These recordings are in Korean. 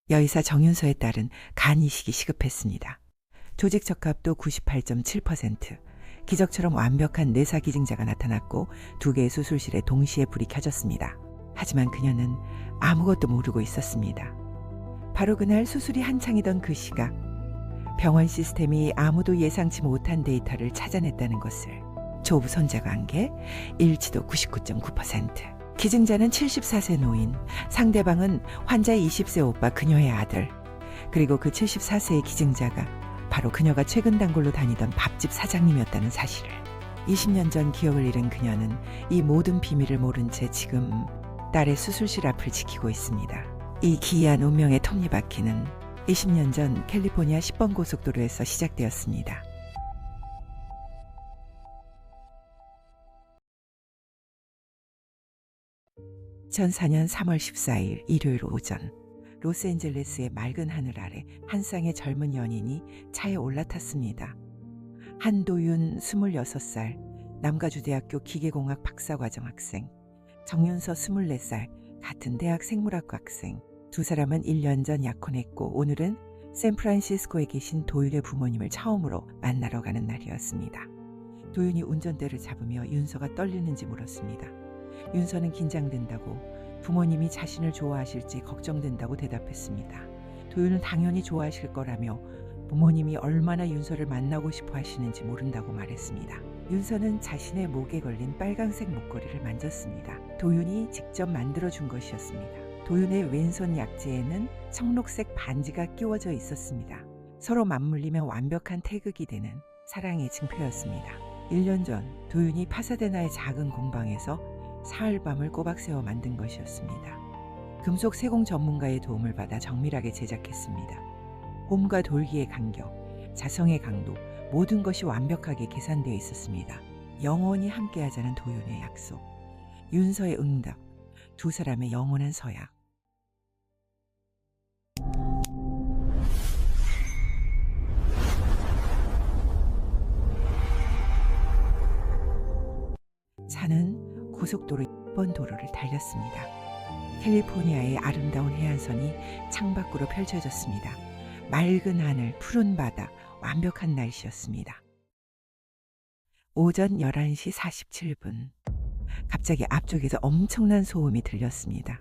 여의사 정윤서의 딸은 간 이식이 시급했습니다. 조직 적합도 98.7%. 기적처럼 완벽한 내사 기증자가 나타났고 2개의 수술실에 동시에 불이 켜졌습니다. 하지만 그녀는 아무것도 모르고 있었습니다. 바로 그날 수술이 한창이던 그 시각, 병원 시스템이 아무도 예상치 못한 데이터를 찾아냈다는 것을 조부 손자가 한 게 일치도 99.9%. 기증자는 74세 노인, 상대방은 환자의 20세 오빠 그녀의 아들, 그리고 그 74세의 기증자가 바로 그녀가 최근 단골로 다니던 밥집 사장님이었다는 사실을. 20년 전 기억을 잃은 그녀는 이 모든 비밀을 모른 채 지금 딸의 수술실 앞을 지키고 있습니다. 이 기이한 운명의 톱니바퀴는 20년 전 캘리포니아 10번 고속도로에서 시작되었습니다. 2004년 3월 14일 일요일 오전, 로스앤젤레스의 맑은 하늘 아래 한 쌍의 젊은 연인이 차에 올라탔습니다. 한도윤 26살, 남가주대학교 기계공학 박사과정 학생, 정윤서 24살, 같은 대학 생물학과 학생. 두 사람은 1년 전 약혼했고 오늘은 샌프란시스코에 계신 도윤의 부모님을 처음으로 만나러 가는 날이었습니다. 도윤이 운전대를 잡으며 윤서가 떨리는지 물었습니다. 윤서는 긴장된다고, 부모님이 자신을 좋아하실지 걱정된다고 대답했습니다. 도윤은 당연히 좋아하실 거라며 부모님이 얼마나 윤서를 만나고 싶어 하시는지 모른다고 말했습니다. 윤서는 자신의 목에 걸린 빨간색 목걸이를 만졌습니다. 도윤이 직접 만들어준 것이었습니다. 도윤의 왼손 약지에는 청록색 반지가 끼워져 있었습니다. 서로 맞물리며 완벽한 태극이 되는 사랑의 증표였습니다. 1년 전 도윤이 파사데나의 작은 공방에서 사흘밤을 꼬박 세워 만든 것이었습니다. 금속 세공 전문가의 도움을 받아 정밀하게 제작했습니다. 홈과 돌기의 간격, 자성의 강도, 모든 것이 완벽하게 계산되어 있었습니다. 영원히 함께하자는 도윤의 약속, 윤서의 응답, 두 사람의 영원한 서약. 차는 고속도로 2번 도로를 달렸습니다. 캘리포니아의 아름다운 해안선이 창밖으로 펼쳐졌습니다. 맑은 하늘, 푸른 바다, 완벽한 날씨였습니다. 오전 11시 47분. 갑자기 앞쪽에서 엄청난 소음이 들렸습니다.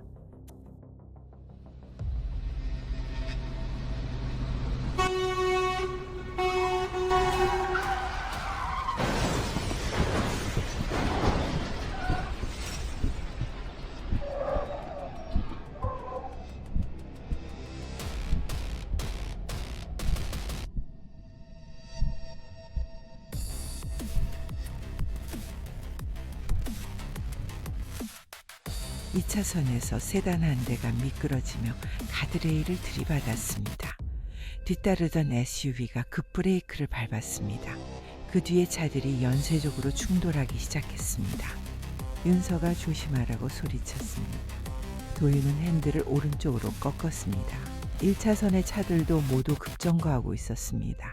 이 차선에서 세단 한 대가 미끄러지며 가드레일을 들이받았습니다. 뒤따르던 SUV가 급브레이크를 밟았습니다. 그 뒤에 차들이 연쇄적으로 충돌하기 시작했습니다. 윤서가 조심하라고 소리쳤습니다. 도윤은 핸들을 오른쪽으로 꺾었습니다. 1차선의 차들도 모두 급정거하고 있었습니다.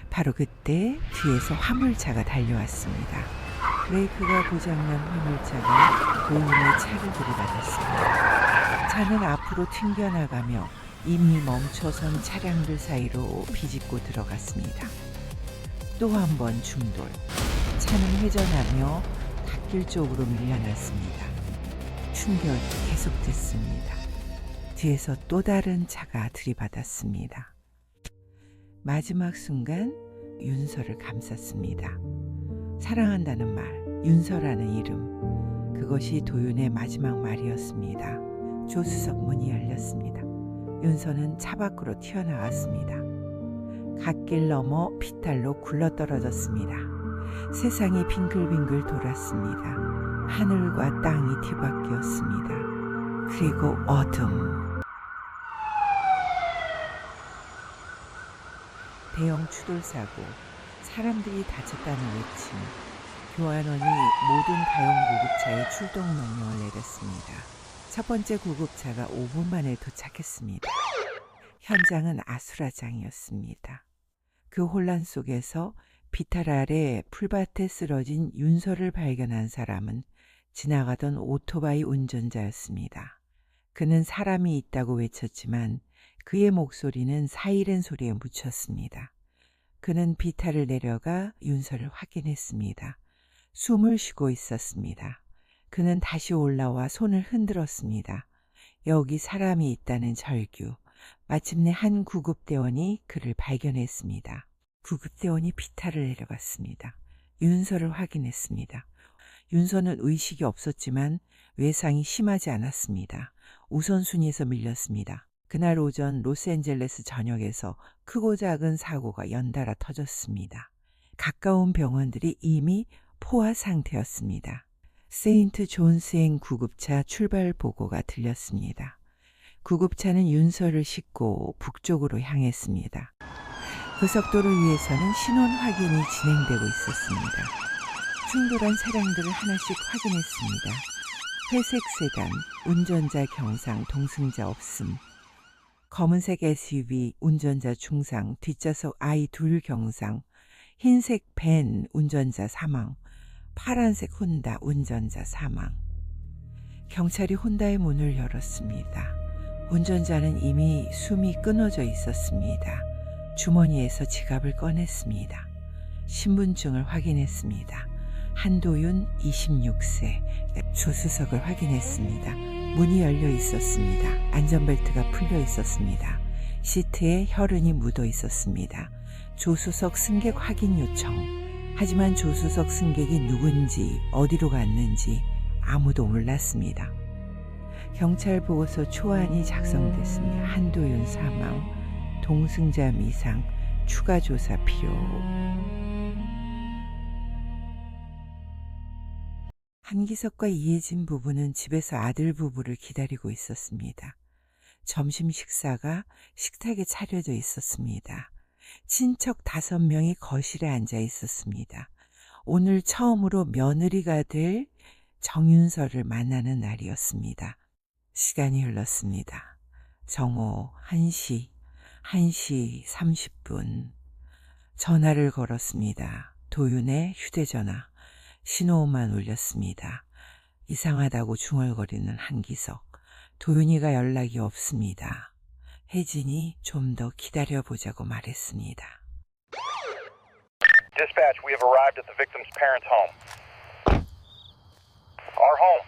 바로 그때 뒤에서 화물차가 달려왔습니다. 브레이크가 고장난 화물차가 도윤의 차를 들이받았습니다. 차는 앞으로 튕겨나가며 이미 멈춰선 차량들 사이로 비집고 들어갔습니다. 또 한 번 충돌. 차는 회전하며 갓길 쪽으로 밀려났습니다. 충격이 계속됐습니다. 뒤에서 또 다른 차가 들이받았습니다. 마지막 순간 윤서를 감쌌습니다. 사랑한다는 말, 윤서라는 이름, 그것이 도윤의 마지막 말이었습니다. 조수석 문이 열렸습니다. 윤서는 차 밖으로 튀어나왔습니다. 갓길 넘어 피탈로 굴러떨어졌습니다. 세상이 빙글빙글 돌았습니다. 하늘과 땅이 뒤바뀌었습니다. 그리고 어둠. 대형 추돌사고, 사람들이 다쳤다는 외침, 교환원이 모든 가용 구급차에 출동 명령을 내렸습니다. 첫 번째 구급차가 5분 만에 도착했습니다. 현장은 아수라장이었습니다. 그 혼란 속에서 비탈 아래 풀밭에 쓰러진 윤서를 발견한 사람은 지나가던 오토바이 운전자였습니다. 그는 사람이 있다고 외쳤지만 그의 목소리는 사이렌 소리에 묻혔습니다. 그는 비탈을 내려가 윤서를 확인했습니다. 숨을 쉬고 있었습니다. 그는 다시 올라와 손을 흔들었습니다. 여기 사람이 있다는 절규. 마침내 한 구급대원이 그를 발견했습니다. 구급대원이 비탈을 내려갔습니다. 윤서를 확인했습니다. 윤서는 의식이 없었지만 외상이 심하지 않았습니다. 우선순위에서 밀렸습니다. 그날 오전 로스앤젤레스 전역에서 크고 작은 사고가 연달아 터졌습니다. 가까운 병원들이 이미 포화 상태였습니다. 세인트 존스행 구급차 출발 보고가 들렸습니다. 구급차는 윤서를 싣고 북쪽으로 향했습니다. 고속도로 위에서는 신원 확인이 진행되고 있었습니다. 충돌한 차량들을 하나씩 확인했습니다. 회색 세단, 운전자 경상, 동승자 없음. 검은색 SUV, 운전자 중상, 뒷좌석 아이 둘 경상, 흰색 밴, 운전자 사망, 파란색 혼다, 운전자 사망. 경찰이 혼다의 문을 열었습니다. 운전자는 이미 숨이 끊어져 있었습니다. 주머니에서 지갑을 꺼냈습니다. 신분증을 확인했습니다. 한도윤 26세, 조수석을 확인했습니다. 문이 열려 있었습니다. 안전벨트가 풀려 있었습니다. 시트에 혈흔이 묻어 있었습니다. 조수석 승객 확인 요청. 하지만 조수석 승객이 누군지 어디로 갔는지 아무도 몰랐습니다. 경찰 보고서 초안이 작성됐습니다. 한도윤 사망, 동승자 미상, 추가 조사 필요. 한기석과 이혜진 부부는 집에서 아들 부부를 기다리고 있었습니다. 점심 식사가 식탁에 차려져 있었습니다. 친척 5명이 거실에 앉아 있었습니다. 오늘 처음으로 며느리가 될 정윤서를 만나는 날이었습니다. 시간이 흘렀습니다. 정오 1시 30분. 전화를 걸었습니다. 도윤의 휴대전화. 신호음만 울렸습니다. 이상하다고 중얼거리는 한기석. 도윤이가 연락이 없습니다. 혜진이 좀 더 기다려보자고 말했습니다. Dispatch, we have arrived at the victim's parents' home. Our home.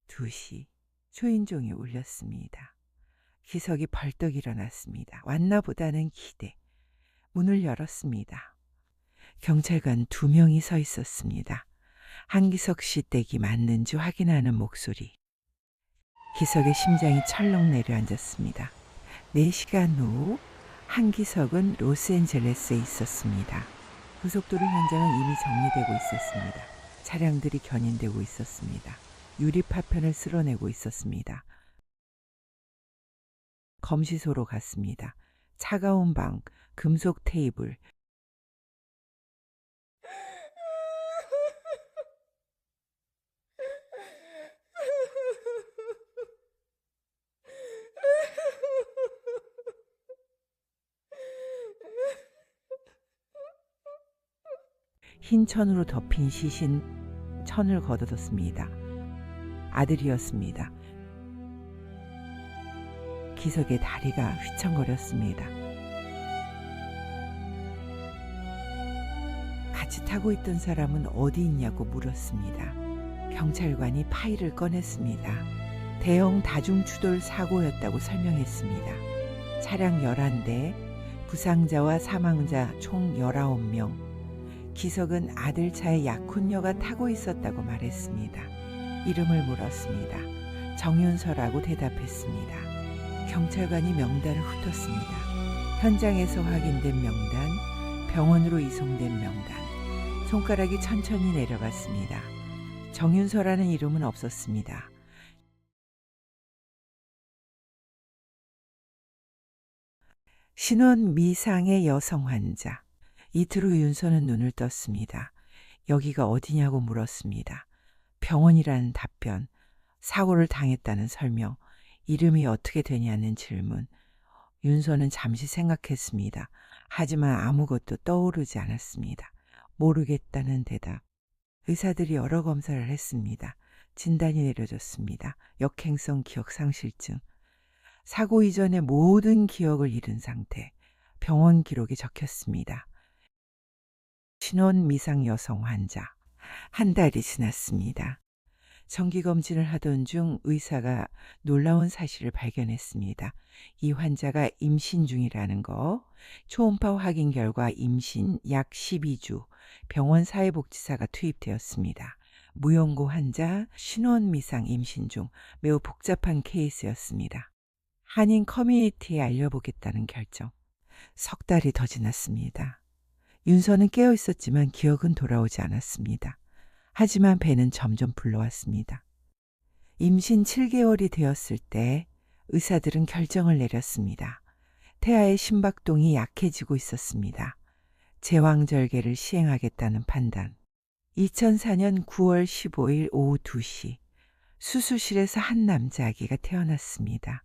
2시 초인종이 울렸습니다. 기석이 벌떡 일어났습니다. 왔나 보다는 기대. 문을 열었습니다. 경찰관 2명이 서 있었습니다. 한기석 씨 댁이 맞는지 확인하는 목소리. 기석의 심장이 철렁 내려앉았습니다. 4시간 후 한기석은 로스앤젤레스에 있었습니다. 고속도로 현장은 이미 정리되고 있었습니다. 차량들이 견인되고 있었습니다. 유리 파편을 쓸어내고 있었습니다. 검시소로 갔습니다. 차가운 방, 금속 테이블. 흰 천으로 덮인 시신 천을 걷어뒀습니다. 아들이었습니다. 기석의 다리가 휘청거렸습니다. 같이 타고 있던 사람은 어디 있냐고 물었습니다. 경찰관이 파일을 꺼냈습니다. 대형 다중추돌 사고였다고 설명했습니다. 차량 11대, 부상자와 사망자 총 19명. 기석은 아들 차에 약혼녀가 타고 있었다고 말했습니다. 이름을 물었습니다. 정윤서라고 대답했습니다. 경찰관이 명단을 훑었습니다. 현장에서 확인된 명단, 병원으로 이송된 명단. 손가락이 천천히 내려갔습니다. 정윤서라는 이름은 없었습니다. 신원 미상의 여성 환자. 이틀 후 윤서는 눈을 떴습니다. 여기가 어디냐고 물었습니다. 병원이라는 답변, 사고를 당했다는 설명, 이름이 어떻게 되냐는 질문. 윤서는 잠시 생각했습니다. 하지만 아무것도 떠오르지 않았습니다. 모르겠다는 대답. 의사들이 여러 검사를 했습니다. 진단이 내려졌습니다. 역행성 기억상실증. 사고 이전의 모든 기억을 잃은 상태. 병원 기록에 적혔습니다. 신원 미상 여성 환자. 한 달이 지났습니다. 정기검진을 하던 중 의사가 놀라운 사실을 발견했습니다. 이 환자가 임신 중이라는 거. 초음파 확인 결과 임신 약 12주, 병원 사회복지사가 투입되었습니다. 무연고 환자, 신원 미상 임신 중 매우 복잡한 케이스였습니다. 한인 커뮤니티에 알려보겠다는 결정. 석 달이 더 지났습니다. 윤서는 깨어 있었지만 기억은 돌아오지 않았습니다. 하지만 배는 점점 불러왔습니다. 임신 7개월이 되었을 때 의사들은 결정을 내렸습니다. 태아의 심박동이 약해지고 있었습니다. 제왕절개를 시행하겠다는 판단. 2004년 9월 15일 오후 2시 수술실에서 한 남자 아기가 태어났습니다.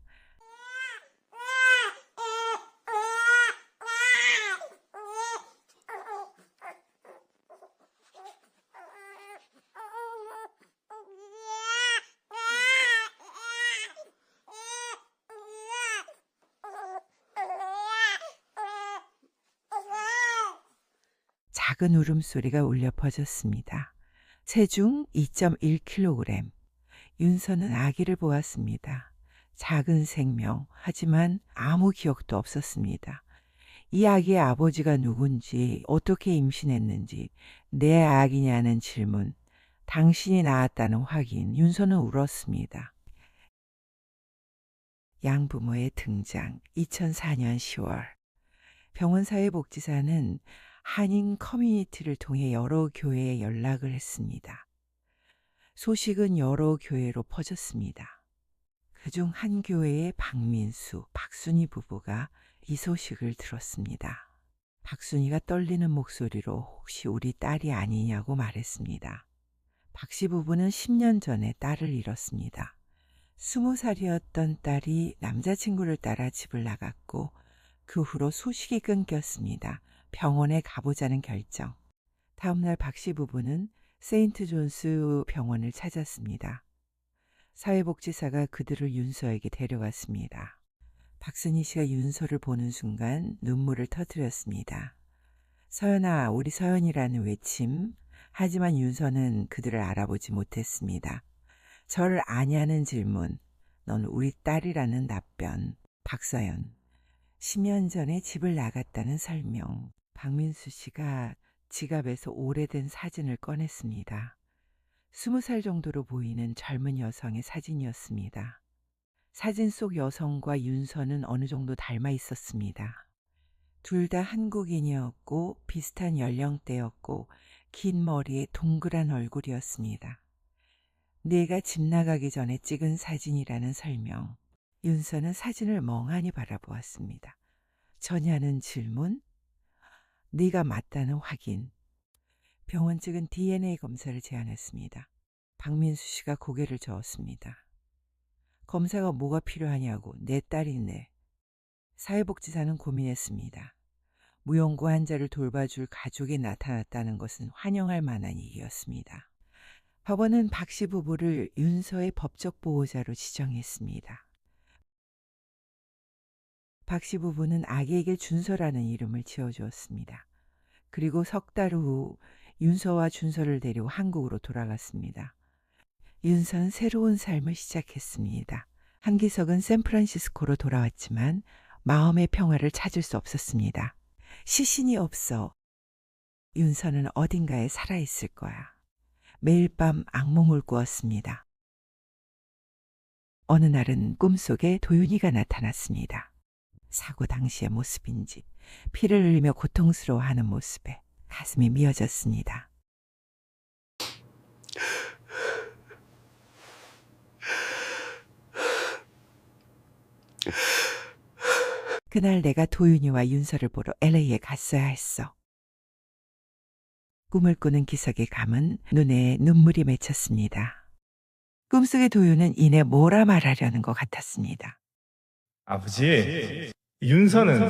작은 울음소리가 울려 퍼졌습니다. 체중 2.1kg. 윤서는 아기를 보았습니다. 작은 생명, 하지만 아무 기억도 없었습니다. 이 아기의 아버지가 누군지, 어떻게 임신했는지, 내 아기냐는 질문, 당신이 낳았다는 확인, 윤서는 울었습니다. 양부모의 등장, 2004년 10월. 병원 사회복지사는 한인 커뮤니티를 통해 여러 교회에 연락을 했습니다. 소식은 여러 교회로 퍼졌습니다. 그중 한 교회의 박민수, 박순희 부부가 이 소식을 들었습니다. 박순희가 떨리는 목소리로 혹시 우리 딸이 아니냐고 말했습니다. 박씨 부부는 10년 전에 딸을 잃었습니다. 20살이었던 딸이 남자친구를 따라 집을 나갔고 그 후로 소식이 끊겼습니다. 병원에 가보자는 결정. 다음날 박씨 부부는 세인트 존스 병원을 찾았습니다. 사회복지사가 그들을 윤서에게 데려갔습니다. 박순희 씨가 윤서를 보는 순간 눈물을 터뜨렸습니다. 서연아, 우리 서연이라는 외침. 하지만 윤서는 그들을 알아보지 못했습니다. 저를 아냐는 질문, 넌 우리 딸이라는 답변. 박서연, 10년 전에 집을 나갔다는 설명. 박민수 씨가 지갑에서 오래된 사진을 꺼냈습니다. 20살 정도로 보이는 젊은 여성의 사진이었습니다. 사진 속 여성과 윤서는 어느 정도 닮아 있었습니다. 둘 다 한국인이었고 비슷한 연령대였고 긴 머리에 동그란 얼굴이었습니다. 내가 집 나가기 전에 찍은 사진이라는 설명. 윤서는 사진을 멍하니 바라보았습니다. 전야는 질문, 네가 맞다는 확인. 병원 측은 DNA 검사를 제안했습니다. 박민수 씨가 고개를 저었습니다. 검사가 뭐가 필요하냐고, 내 딸이네. 사회복지사는 고민했습니다. 무연고 환자를 돌봐줄 가족이 나타났다는 것은 환영할 만한 일이었습니다. 법원은 박씨 부부를 윤서의 법적 보호자로 지정했습니다. 박씨 부부는 아기에게 준서라는 이름을 지어주었습니다. 그리고 석 달 후 윤서와 준서를 데리고 한국으로 돌아갔습니다. 윤서는 새로운 삶을 시작했습니다. 한기석은 샌프란시스코로 돌아왔지만 마음의 평화를 찾을 수 없었습니다. 시신이 없어. 윤서는 어딘가에 살아있을 거야. 매일 밤 악몽을 꾸었습니다. 어느 날은 꿈속에 도윤이가 나타났습니다. 사고 당시의 모습인지 피를 흘리며 고통스러워하는 모습에 가슴이 미어졌습니다. 그날 내가 도윤이와 윤서를 보러 LA에 갔어야 했어. 꿈을 꾸는 기석의 감은 눈에 눈물이 맺혔습니다. 꿈속의 도윤은 이내 뭐라 말하려는 것 같았습니다. 아버지, 윤서는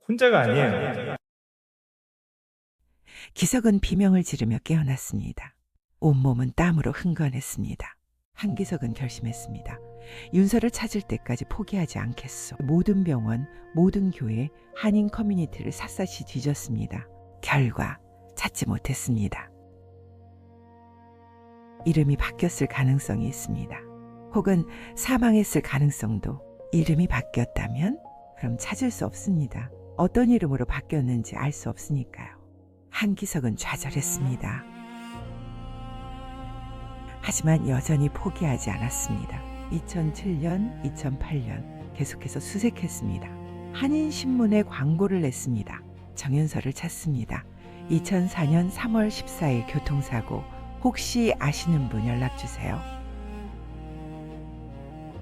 혼자가 아니에요. 기석은 비명을 지르며 깨어났습니다. 온몸은 땀으로 흥건했습니다. 한기석은 결심했습니다. 윤서를 찾을 때까지 포기하지 않겠소. 모든 병원, 모든 교회, 한인 커뮤니티를 샅샅이 뒤졌습니다. 결과 찾지 못했습니다. 이름이 바뀌었을 가능성이 있습니다. 혹은 사망했을 가능성도. 이름이 바뀌었다면 그럼 찾을 수 없습니다. 어떤 이름으로 바뀌었는지 알 수 없으니까요. 한기석은 좌절했습니다. 하지만 여전히 포기하지 않았습니다. 2007년, 2008년 계속해서 수색했습니다. 한인신문에 광고를 냈습니다. 정윤서를 찾습니다. 2004년 3월 14일 교통사고. 혹시 아시는 분 연락주세요.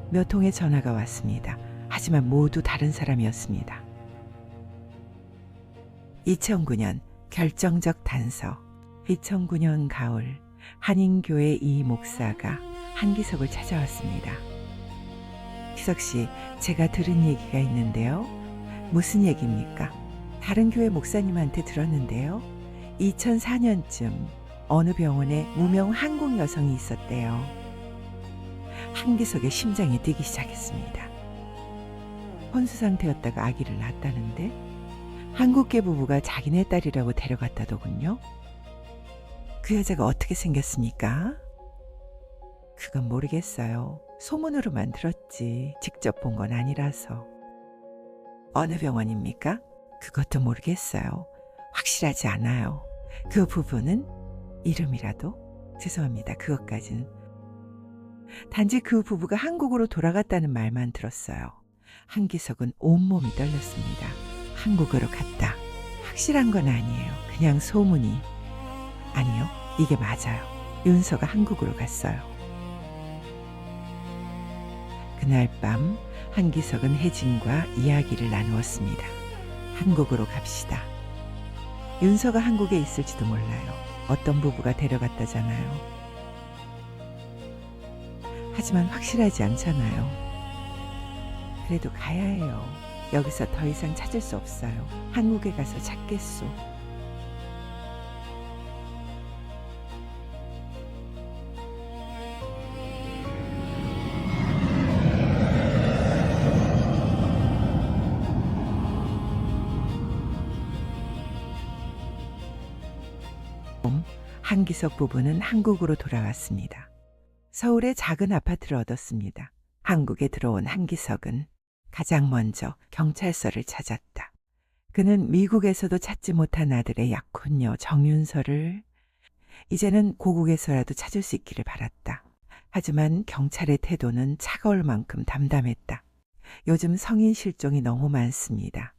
몇 통의 전화가 왔습니다. 하지만 모두 다른 사람이었습니다. 2009년 결정적 단서. 2009년 가을 한인교회 이 목사가 한기석을 찾아왔습니다. 기석 씨, 제가 들은 얘기가 있는데요. 무슨 얘기입니까? 다른 교회 목사님한테 들었는데요. 2004년쯤 어느 병원에 무명 한국 여성이 있었대요. 한기석의 심장이 뛰기 시작했습니다. 혼수 상태였다가 아기를 낳았다는데 한국계 부부가 자기네 딸이라고 데려갔다더군요. 그 여자가 어떻게 생겼습니까? 그건 모르겠어요. 소문으로만 들었지 직접 본 건 아니라서. 어느 병원입니까? 그것도 모르겠어요. 확실하지 않아요. 그 부부는 이름이라도? 죄송합니다. 그것까진. 단지 그 부부가 한국으로 돌아갔다는 말만 들었어요. 한기석은 온몸이 떨렸습니다. 한국으로 갔다. 확실한 건 아니에요. 그냥 소문이. 아니요, 이게 맞아요. 윤서가 한국으로 갔어요. 그날 밤 한기석은 혜진과 이야기를 나누었습니다. 한국으로 갑시다. 윤서가 한국에 있을지도 몰라요. 어떤 부부가 데려갔다잖아요. 하지만 확실하지 않잖아요. 그래도 가야 해요. 여기서 더 이상 찾을 수 없어요. 한국에 가서 찾겠소. 한기석 부부는 한국으로 돌아왔습니다. 서울의 작은 아파트를 얻었습니다. 한국에 들어온 한기석은 가장 먼저 경찰서를 찾았다. 그는 미국에서도 찾지 못한 아들의 약혼녀 정윤서를 이제는 고국에서라도 찾을 수 있기를 바랐다. 하지만 경찰의 태도는 차가울 만큼 담담했다. 요즘 성인 실종이 너무 많습니다.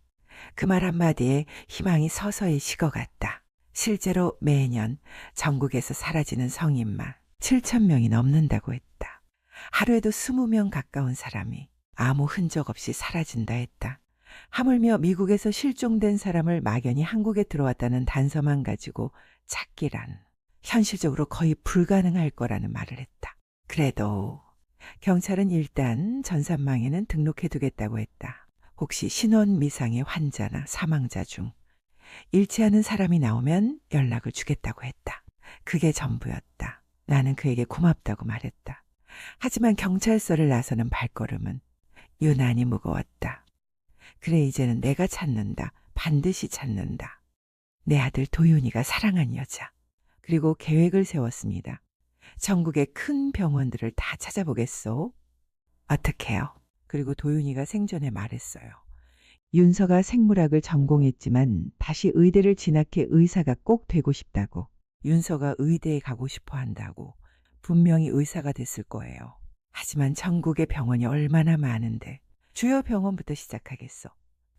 그 말 한마디에 희망이 서서히 식어갔다. 실제로 매년 전국에서 사라지는 성인만 7,000명이 넘는다고 했다. 하루에도 20명 가까운 사람이 아무 흔적 없이 사라진다 했다. 하물며 미국에서 실종된 사람을 막연히 한국에 들어왔다는 단서만 가지고 찾기란 현실적으로 거의 불가능할 거라는 말을 했다. 그래도 경찰은 일단 전산망에는 등록해두겠다고 했다. 혹시 신원 미상의 환자나 사망자 중 일치하는 사람이 나오면 연락을 주겠다고 했다. 그게 전부였다. 나는 그에게 고맙다고 말했다. 하지만 경찰서를 나서는 발걸음은 유난히 무거웠다. 그래, 이제는 내가 찾는다. 반드시 찾는다. 내 아들 도윤이가 사랑한 여자. 그리고 계획을 세웠습니다. 전국의 큰 병원들을 다 찾아보겠소. 어떡해요? 그리고 도윤이가 생전에 말했어요. 윤서가 생물학을 전공했지만 다시 의대를 진학해 의사가 꼭 되고 싶다고. 윤서가 의대에 가고 싶어 한다고. 분명히 의사가 됐을 거예요. 하지만 전국의 병원이 얼마나 많은데 주요 병원부터 시작하겠어.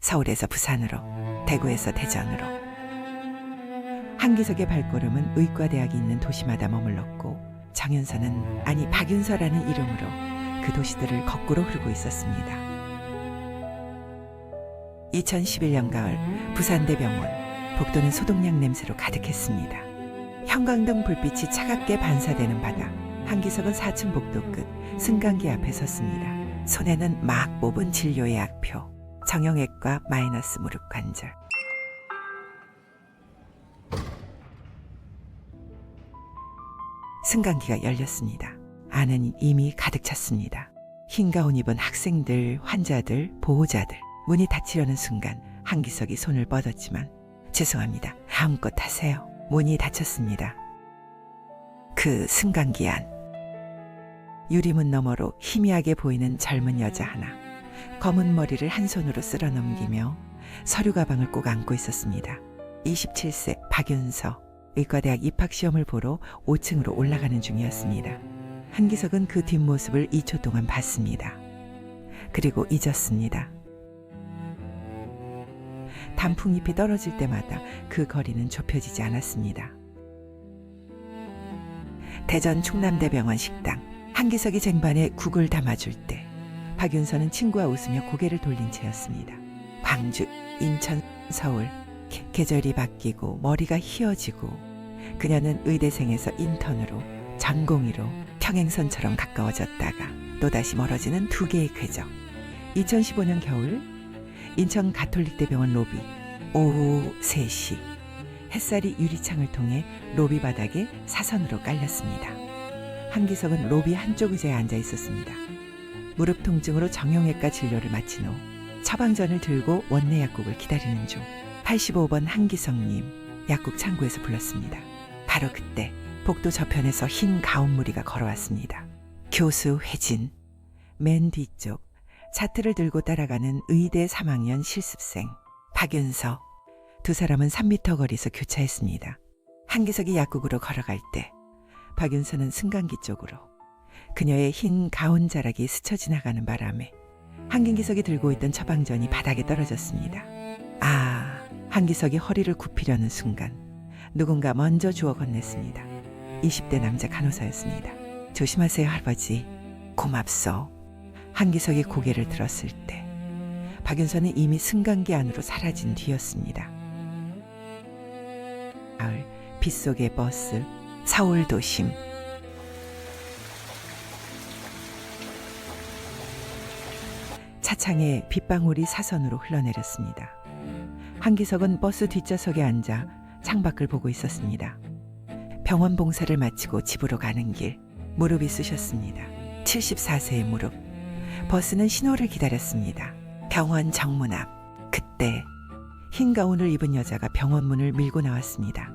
서울에서 부산으로, 대구에서 대전으로. 한기석의 발걸음은 의과대학이 있는 도시마다 머물렀고 정윤서는, 아니 박윤서라는 이름으로 그 도시들을 거꾸로 흐르고 있었습니다. 2011년 가을 부산대병원, 복도는 소독약 냄새로 가득했습니다. 형광등 불빛이 차갑게 반사되는 바다. 한기석은 4층 복도 끝 승강기 앞에 섰습니다. 손에는 막 뽑은 진료 예약표. 정형외과 마이너스 무릎 관절. 승강기가 열렸습니다. 안은 이미 가득 찼습니다. 흰 가운 입은 학생들, 환자들, 보호자들. 문이 닫히려는 순간 한기석이 손을 뻗었지만 죄송합니다. 마음껏 하세요. 문이 닫혔습니다. 그 승강기 안. 유리문 너머로 희미하게 보이는 젊은 여자 하나. 검은 머리를 한 손으로 쓸어 넘기며 서류 가방을 꼭 안고 있었습니다. 27세 박윤서. 의과대학 입학시험을 보러 5층으로 올라가는 중이었습니다. 한기석은 그 뒷모습을 2초 동안 봤습니다. 그리고 잊었습니다. 단풍잎이 떨어질 때마다 그 거리는 좁혀지지 않았습니다. 대전 충남대병원 식당. 한기석이 쟁반에 국을 담아줄 때 박윤서는 친구와 웃으며 고개를 돌린 채였습니다. 광주, 인천, 서울. 계절이 바뀌고 머리가 휘어지고 그녀는 의대생에서 인턴으로 전공의로 평행선처럼 가까워졌다가 또다시 멀어지는 두 개의 궤적. 2015년 겨울 인천 가톨릭대병원 로비. 오후 3시 햇살이 유리창을 통해 로비 바닥에 사선으로 깔렸습니다. 한기석은 로비 한쪽 의자에 앉아 있었습니다. 무릎 통증으로 정형외과 진료를 마친 후 처방전을 들고 원내 약국을 기다리는 중 85번 한기석님 약국 창구에서 불렀습니다. 바로 그때 복도 저편에서 흰 가운 무리가 걸어왔습니다. 교수 회진. 맨 뒤쪽 차트를 들고 따라가는 의대 3학년 실습생 박윤서. 두 사람은 3m 거리에서 교차했습니다. 한기석이 약국으로 걸어갈 때 박윤서는 승강기 쪽으로. 그녀의 흰 가운 자락이 스쳐 지나가는 바람에 한기석이 들고 있던 처방전이 바닥에 떨어졌습니다. 한기석이 허리를 굽히려는 순간 누군가 먼저 주워 건넸습니다. 20대 남자 간호사였습니다. 조심하세요 할아버지. 고맙소. 한기석이 고개를 들었을 때 박윤서는 이미 승강기 안으로 사라진 뒤였습니다. 가을 빗속의 버스. 서울 도심. 차창에 빗방울이 사선으로 흘러내렸습니다. 한기석은 버스 뒷좌석에 앉아 창밖을 보고 있었습니다. 병원 봉사를 마치고 집으로 가는 길. 무릎이 쑤셨습니다. 74세의 무릎. 버스는 신호를 기다렸습니다. 병원 정문 앞. 그때 흰 가운을 입은 여자가 병원 문을 밀고 나왔습니다.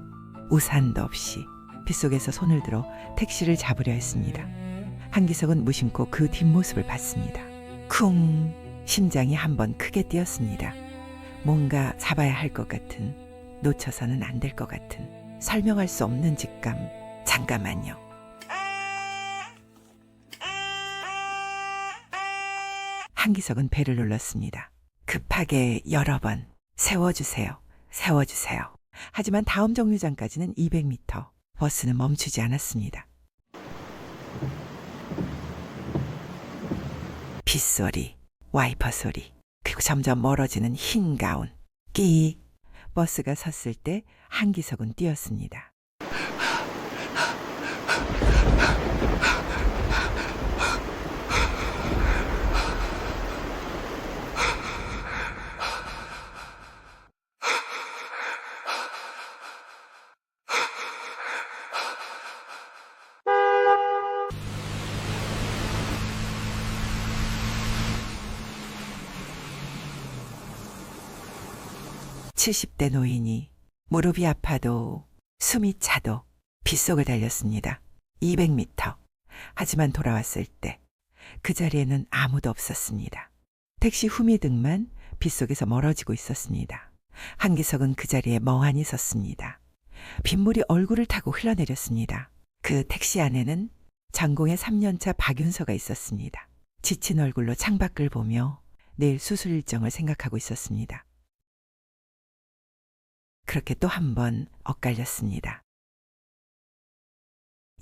우산도 없이 빗속에서 손을 들어 택시를 잡으려 했습니다. 한기석은 무심코 그 뒷모습을 봤습니다. 쿵! 심장이 한번 크게 뛰었습니다. 뭔가 잡아야 할 것 같은, 놓쳐서는 안 될 것 같은, 설명할 수 없는 직감. 잠깐만요. 한기석은 배를 눌렀습니다. 급하게 여러 번. 세워주세요. 세워주세요. 하지만 다음 정류장까지는 200m. 버스는 멈추지 않았습니다. 빗소리, 와이퍼 소리, 그리고 점점 멀어지는 흰 가운. 끼익. 버스가 섰을 때 한기석은 뛰었습니다. (70대) 노인이 무릎이 아파도 숨이 차도 빗속을 달렸습니다. 200m. 하지만 돌아왔을 때 그 자리에는 아무도 없었습니다. 택시 후미등만 빗속에서 멀어지고 있었습니다. 한기석은 그 자리에 멍하니 섰습니다. 빗물이 얼굴을 타고 흘러내렸습니다. 그 택시 안에는 전공의 3년차 박윤서가 있었습니다. 지친 얼굴로 창밖을 보며 내일 수술 일정을 생각하고 있었습니다. 그렇게 또 한 번 엇갈렸습니다.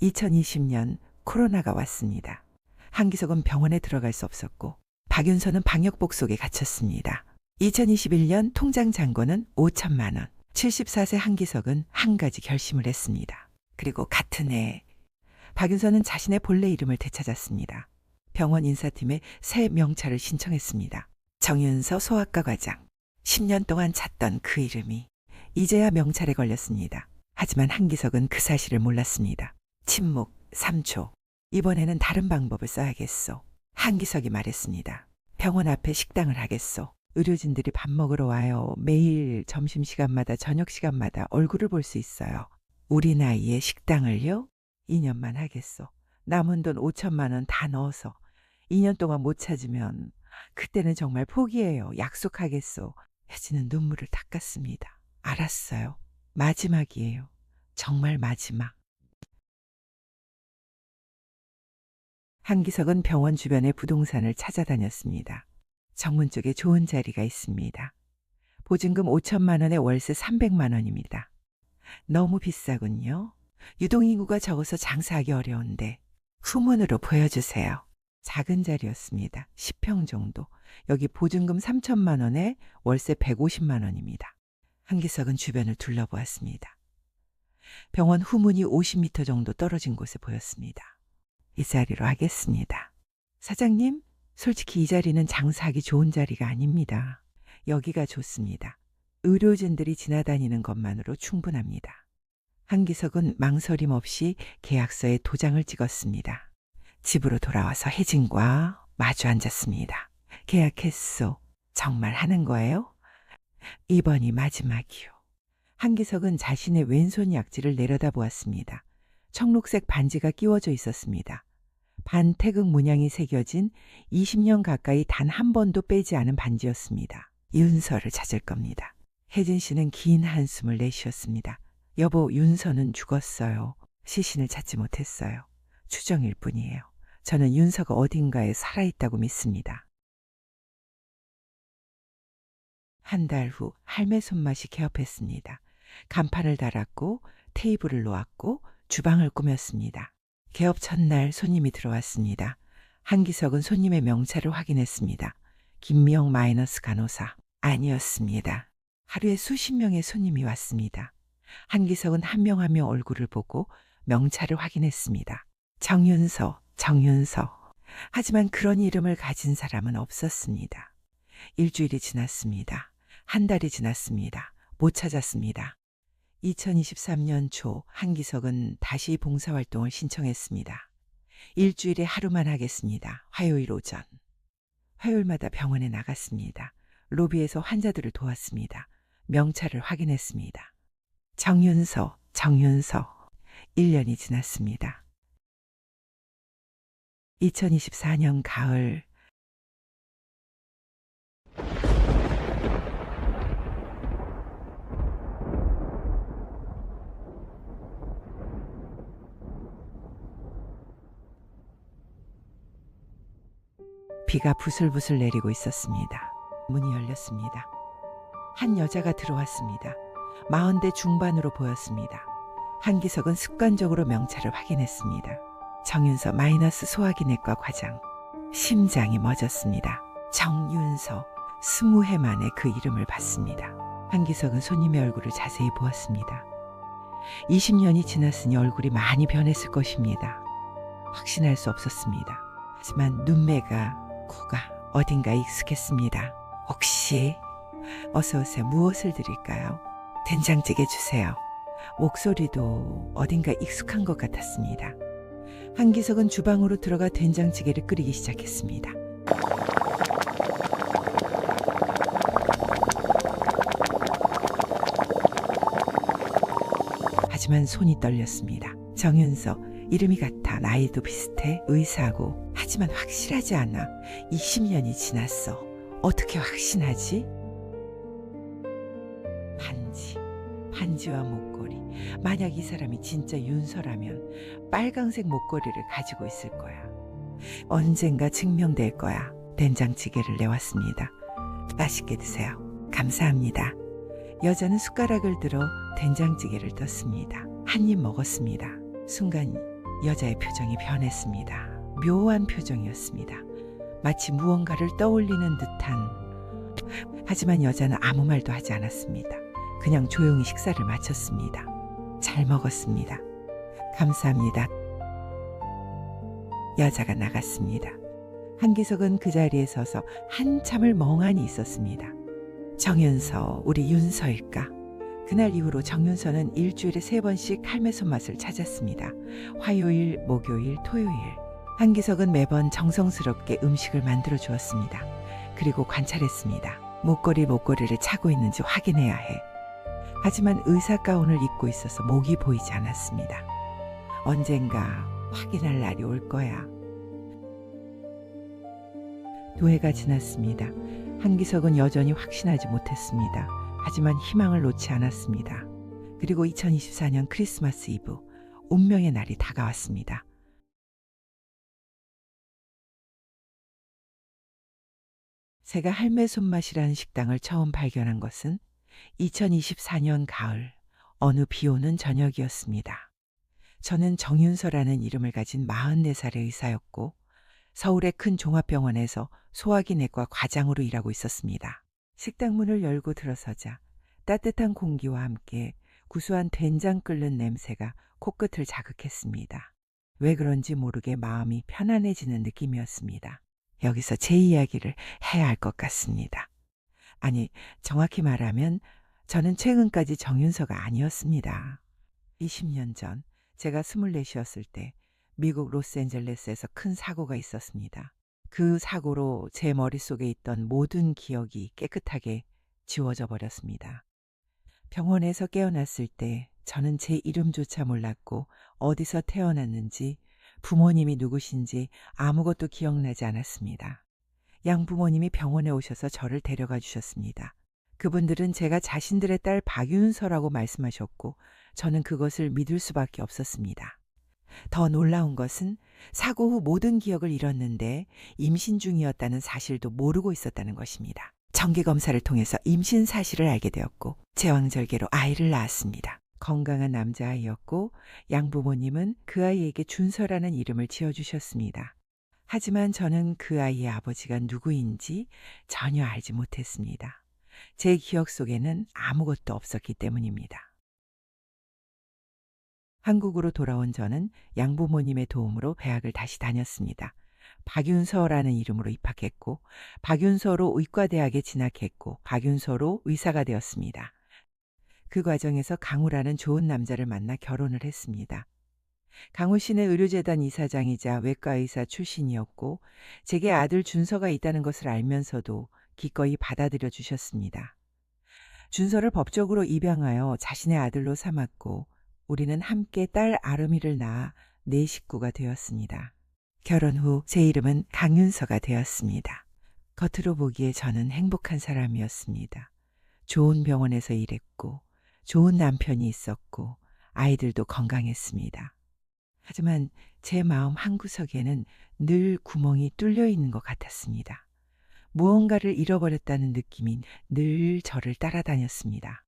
2020년 코로나가 왔습니다. 한기석은 병원에 들어갈 수 없었고 박윤서는 방역복 속에 갇혔습니다. 2021년 통장 잔고는 5천만 원. 74세 한기석은 한 가지 결심을 했습니다. 그리고 같은 해 박윤서는 자신의 본래 이름을 되찾았습니다. 병원 인사팀에 새 명찰을 신청했습니다. 정윤서 소아과 과장. 10년 동안 찾던 그 이름이 이제야 명찰에 걸렸습니다. 하지만 한기석은 그 사실을 몰랐습니다. 침묵 3초. 이번에는 다른 방법을 써야겠소. 한기석이 말했습니다. 병원 앞에 식당을 하겠소. 의료진들이 밥 먹으러 와요. 매일 점심시간마다 저녁시간마다 얼굴을 볼 수 있어요. 우리 나이에 식당을요? 2년만 하겠소. 남은 돈 5천만 원 다 넣어서 2년 동안 못 찾으면 그때는 정말 포기해요. 약속하겠소. 혜진은 눈물을 닦았습니다. 알았어요. 마지막이에요. 정말 마지막. 한기석은 병원 주변의 부동산을 찾아다녔습니다. 정문 쪽에 좋은 자리가 있습니다. 보증금 5천만 원에 월세 300만 원입니다. 너무 비싸군요. 유동인구가 적어서 장사하기 어려운데 후문으로 보여주세요. 작은 자리였습니다. 10평 정도. 여기 보증금 3천만 원에 월세 150만 원입니다. 한기석은 주변을 둘러보았습니다. 병원 후문이 50m 정도 떨어진 곳에 보였습니다. 이 자리로 하겠습니다. 사장님, 솔직히 이 자리는 장사하기 좋은 자리가 아닙니다. 여기가 좋습니다. 의료진들이 지나다니는 것만으로 충분합니다. 한기석은 망설임 없이 계약서에 도장을 찍었습니다. 집으로 돌아와서 혜진과 마주 앉았습니다. 계약했소. 정말 하는 거예요? 이번이 마지막이요. 한기석은 자신의 왼손 약지를 내려다보았습니다. 청록색 반지가 끼워져 있었습니다. 반태극 문양이 새겨진 20년 가까이 단 한 번도 빼지 않은 반지였습니다. 윤서를 찾을 겁니다. 혜진 씨는 긴 한숨을 내쉬었습니다. 여보, 윤서는 죽었어요. 시신을 찾지 못했어요. 추정일 뿐이에요. 저는 윤서가 어딘가에 살아있다고 믿습니다. 한 달 후 할매 손맛이 개업했습니다. 간판을 달았고 테이블을 놓았고 주방을 꾸몄습니다. 개업 첫날 손님이 들어왔습니다. 한기석은 손님의 명찰을 확인했습니다. 김미영 마이너스 간호사. 아니었습니다. 하루에 수십 명의 손님이 왔습니다. 한기석은 한 명 한 명 얼굴을 보고 명찰을 확인했습니다. 정윤서. 하지만 그런 이름을 가진 사람은 없었습니다. 일주일이 지났습니다. 한 달이 지났습니다. 못 찾았습니다. 2023년 초 한기석은 다시 봉사활동을 신청했습니다. 일주일에 하루만 하겠습니다. 화요일 오전. 화요일마다 병원에 나갔습니다. 로비에서 환자들을 도왔습니다. 명찰을 확인했습니다. 정윤서. 1년이 지났습니다. 2024년 가을. 비가 부슬부슬 내리고 있었습니다. 문이 열렸습니다. 한 여자가 들어왔습니다. 40대 중반으로 보였습니다. 한기석은 습관적으로 명찰을 확인했습니다. 정윤서 마이너스 소화기내과 과장. 심장이 멎었습니다. 정윤서. 20회 만에 그 이름을 봤습니다. 한기석은 손님의 얼굴을 자세히 보았습니다. 20년이 지났으니 얼굴이 많이 변했을 것입니다. 확신할 수 없었습니다. 하지만 눈매가, 코가 어딘가 익숙했습니다. 혹시 어서 오세요. 무엇을 드릴까요? 된장찌개 주세요. 목소리도 어딘가 익숙한 것 같았습니다. 한기석은 주방으로 들어가 된장찌개를 끓이기 시작했습니다. 하지만 손이 떨렸습니다. 정윤서. 이름이 같아. 나이도 비슷해. 의사고. 하지만 확실하지 않아. 20년이 지났어. 어떻게 확신하지? 반지와 목걸이. 만약 이 사람이 진짜 윤서라면 빨강색 목걸이를 가지고 있을 거야. 언젠가 증명될 거야. 된장찌개를 내왔습니다. 맛있게 드세요. 감사합니다. 여자는 숟가락을 들어 된장찌개를 떴습니다. 한 입 먹었습니다. 순간 여자의 표정이 변했습니다. 묘한 표정이었습니다. 마치 무언가를 떠올리는 듯한. 하지만 여자는 아무 말도 하지 않았습니다. 그냥 조용히 식사를 마쳤습니다. 잘 먹었습니다. 감사합니다. 여자가 나갔습니다. 한기석은 그 자리에 서서 한참을 멍하니 있었습니다. 정윤서, 우리 윤서일까? 그날 이후로 정윤서는 일주일에 3번씩 할매 손맛을 찾았습니다. 화요일, 목요일, 토요일. 한기석은 매번 정성스럽게 음식을 만들어 주었습니다. 그리고 관찰했습니다. 목걸이를 차고 있는지 확인해야 해. 하지만 의사 가운을 입고 있어서 목이 보이지 않았습니다. 언젠가 확인할 날이 올 거야. 2해가 지났습니다. 한기석은 여전히 확신하지 못했습니다. 하지만 희망을 놓지 않았습니다. 그리고 2024년 크리스마스 이브, 운명의 날이 다가왔습니다. 제가 할매 손맛이라는 식당을 처음 발견한 것은 2024년 가을 어느 비오는 저녁이었습니다. 저는 정윤서라는 이름을 가진 44살의 의사였고 서울의 큰 종합병원에서 소화기 내과 과장으로 일하고 있었습니다. 식당 문을 열고 들어서자 따뜻한 공기와 함께 구수한 된장 끓는 냄새가 코끝을 자극했습니다. 왜 그런지 모르게 마음이 편안해지는 느낌이었습니다. 여기서 제 이야기를 해야 할 것 같습니다. 아니, 정확히 말하면 저는 최근까지 정윤서가 아니었습니다. 20년 전 제가 24이었을 때 미국 로스앤젤레스에서 큰 사고가 있었습니다. 그 사고로 제 머릿속에 있던 모든 기억이 깨끗하게 지워져 버렸습니다. 병원에서 깨어났을 때 저는 제 이름조차 몰랐고 어디서 태어났는지 부모님이 누구신지 아무것도 기억나지 않았습니다. 양부모님이 병원에 오셔서 저를 데려가 주셨습니다. 그분들은 제가 자신들의 딸 박윤서라고 말씀하셨고 저는 그것을 믿을 수밖에 없었습니다. 더 놀라운 것은 사고 후 모든 기억을 잃었는데 임신 중이었다는 사실도 모르고 있었다는 것입니다. 정기검사를 통해서 임신 사실을 알게 되었고 제왕절개로 아이를 낳았습니다. 건강한 남자아이였고 양부모님은 그 아이에게 준서라는 이름을 지어주셨습니다. 하지만 저는 그 아이의 아버지가 누구인지 전혀 알지 못했습니다. 제 기억 속에는 아무것도 없었기 때문입니다. 한국으로 돌아온 저는 양부모님의 도움으로 대학을 다시 다녔습니다. 박윤서라는 이름으로 입학했고 박윤서로 의과대학에 진학했고 박윤서로 의사가 되었습니다. 그 과정에서 강우라는 좋은 남자를 만나 결혼을 했습니다. 강우 씨는 의료재단 이사장이자 외과의사 출신이었고 제게 아들 준서가 있다는 것을 알면서도 기꺼이 받아들여 주셨습니다. 준서를 법적으로 입양하여 자신의 아들로 삼았고 우리는 함께 딸 아름이를 낳아 네 식구가 되었습니다. 결혼 후 제 이름은 강윤서가 되었습니다. 겉으로 보기에 저는 행복한 사람이었습니다. 좋은 병원에서 일했고 좋은 남편이 있었고 아이들도 건강했습니다. 하지만 제 마음 한구석에는 늘 구멍이 뚫려 있는 것 같았습니다. 무언가를 잃어버렸다는 느낌이 늘 저를 따라다녔습니다.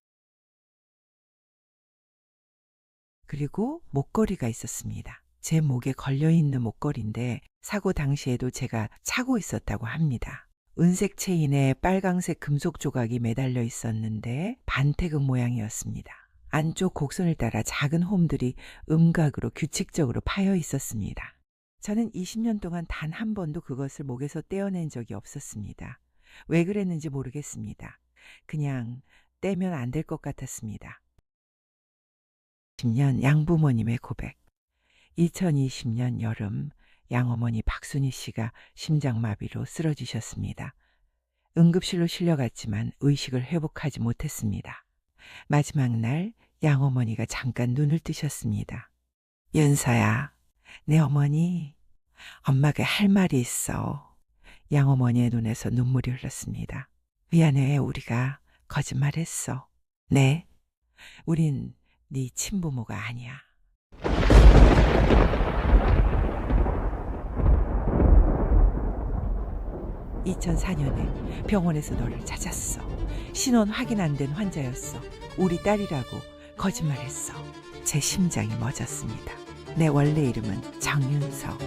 그리고 목걸이가 있었습니다. 제 목에 걸려있는 목걸이인데 사고 당시에도 제가 차고 있었다고 합니다. 은색 체인에 빨강색 금속 조각이 매달려 있었는데 반태극 모양이었습니다. 안쪽 곡선을 따라 작은 홈들이 음각으로 규칙적으로 파여 있었습니다. 저는 20년 동안 단 한 번도 그것을 목에서 떼어낸 적이 없었습니다. 왜 그랬는지 모르겠습니다. 그냥 떼면 안 될 것 같았습니다. 2010년 양부모님의 고백. 2020년 여름 양어머니 박순희 씨가 심장마비로 쓰러지셨습니다. 응급실로 실려갔지만 의식을 회복하지 못했습니다. 마지막 날 양어머니가 잠깐 눈을 뜨셨습니다. 윤서야, 내 어머니, 엄마가 할 말이 있어. 양어머니의 눈에서 눈물이 흘렀습니다. 미안해, 우리가 거짓말했어. 네, 우린 네 친부모가 아니야. (2004년에) 병원에서 너를 찾았어. 신원 확인 안 된 환자였어. 우리 딸이라고 거짓말했어. 제 심장이 멎었습니다. 내 원래 이름은 정윤서.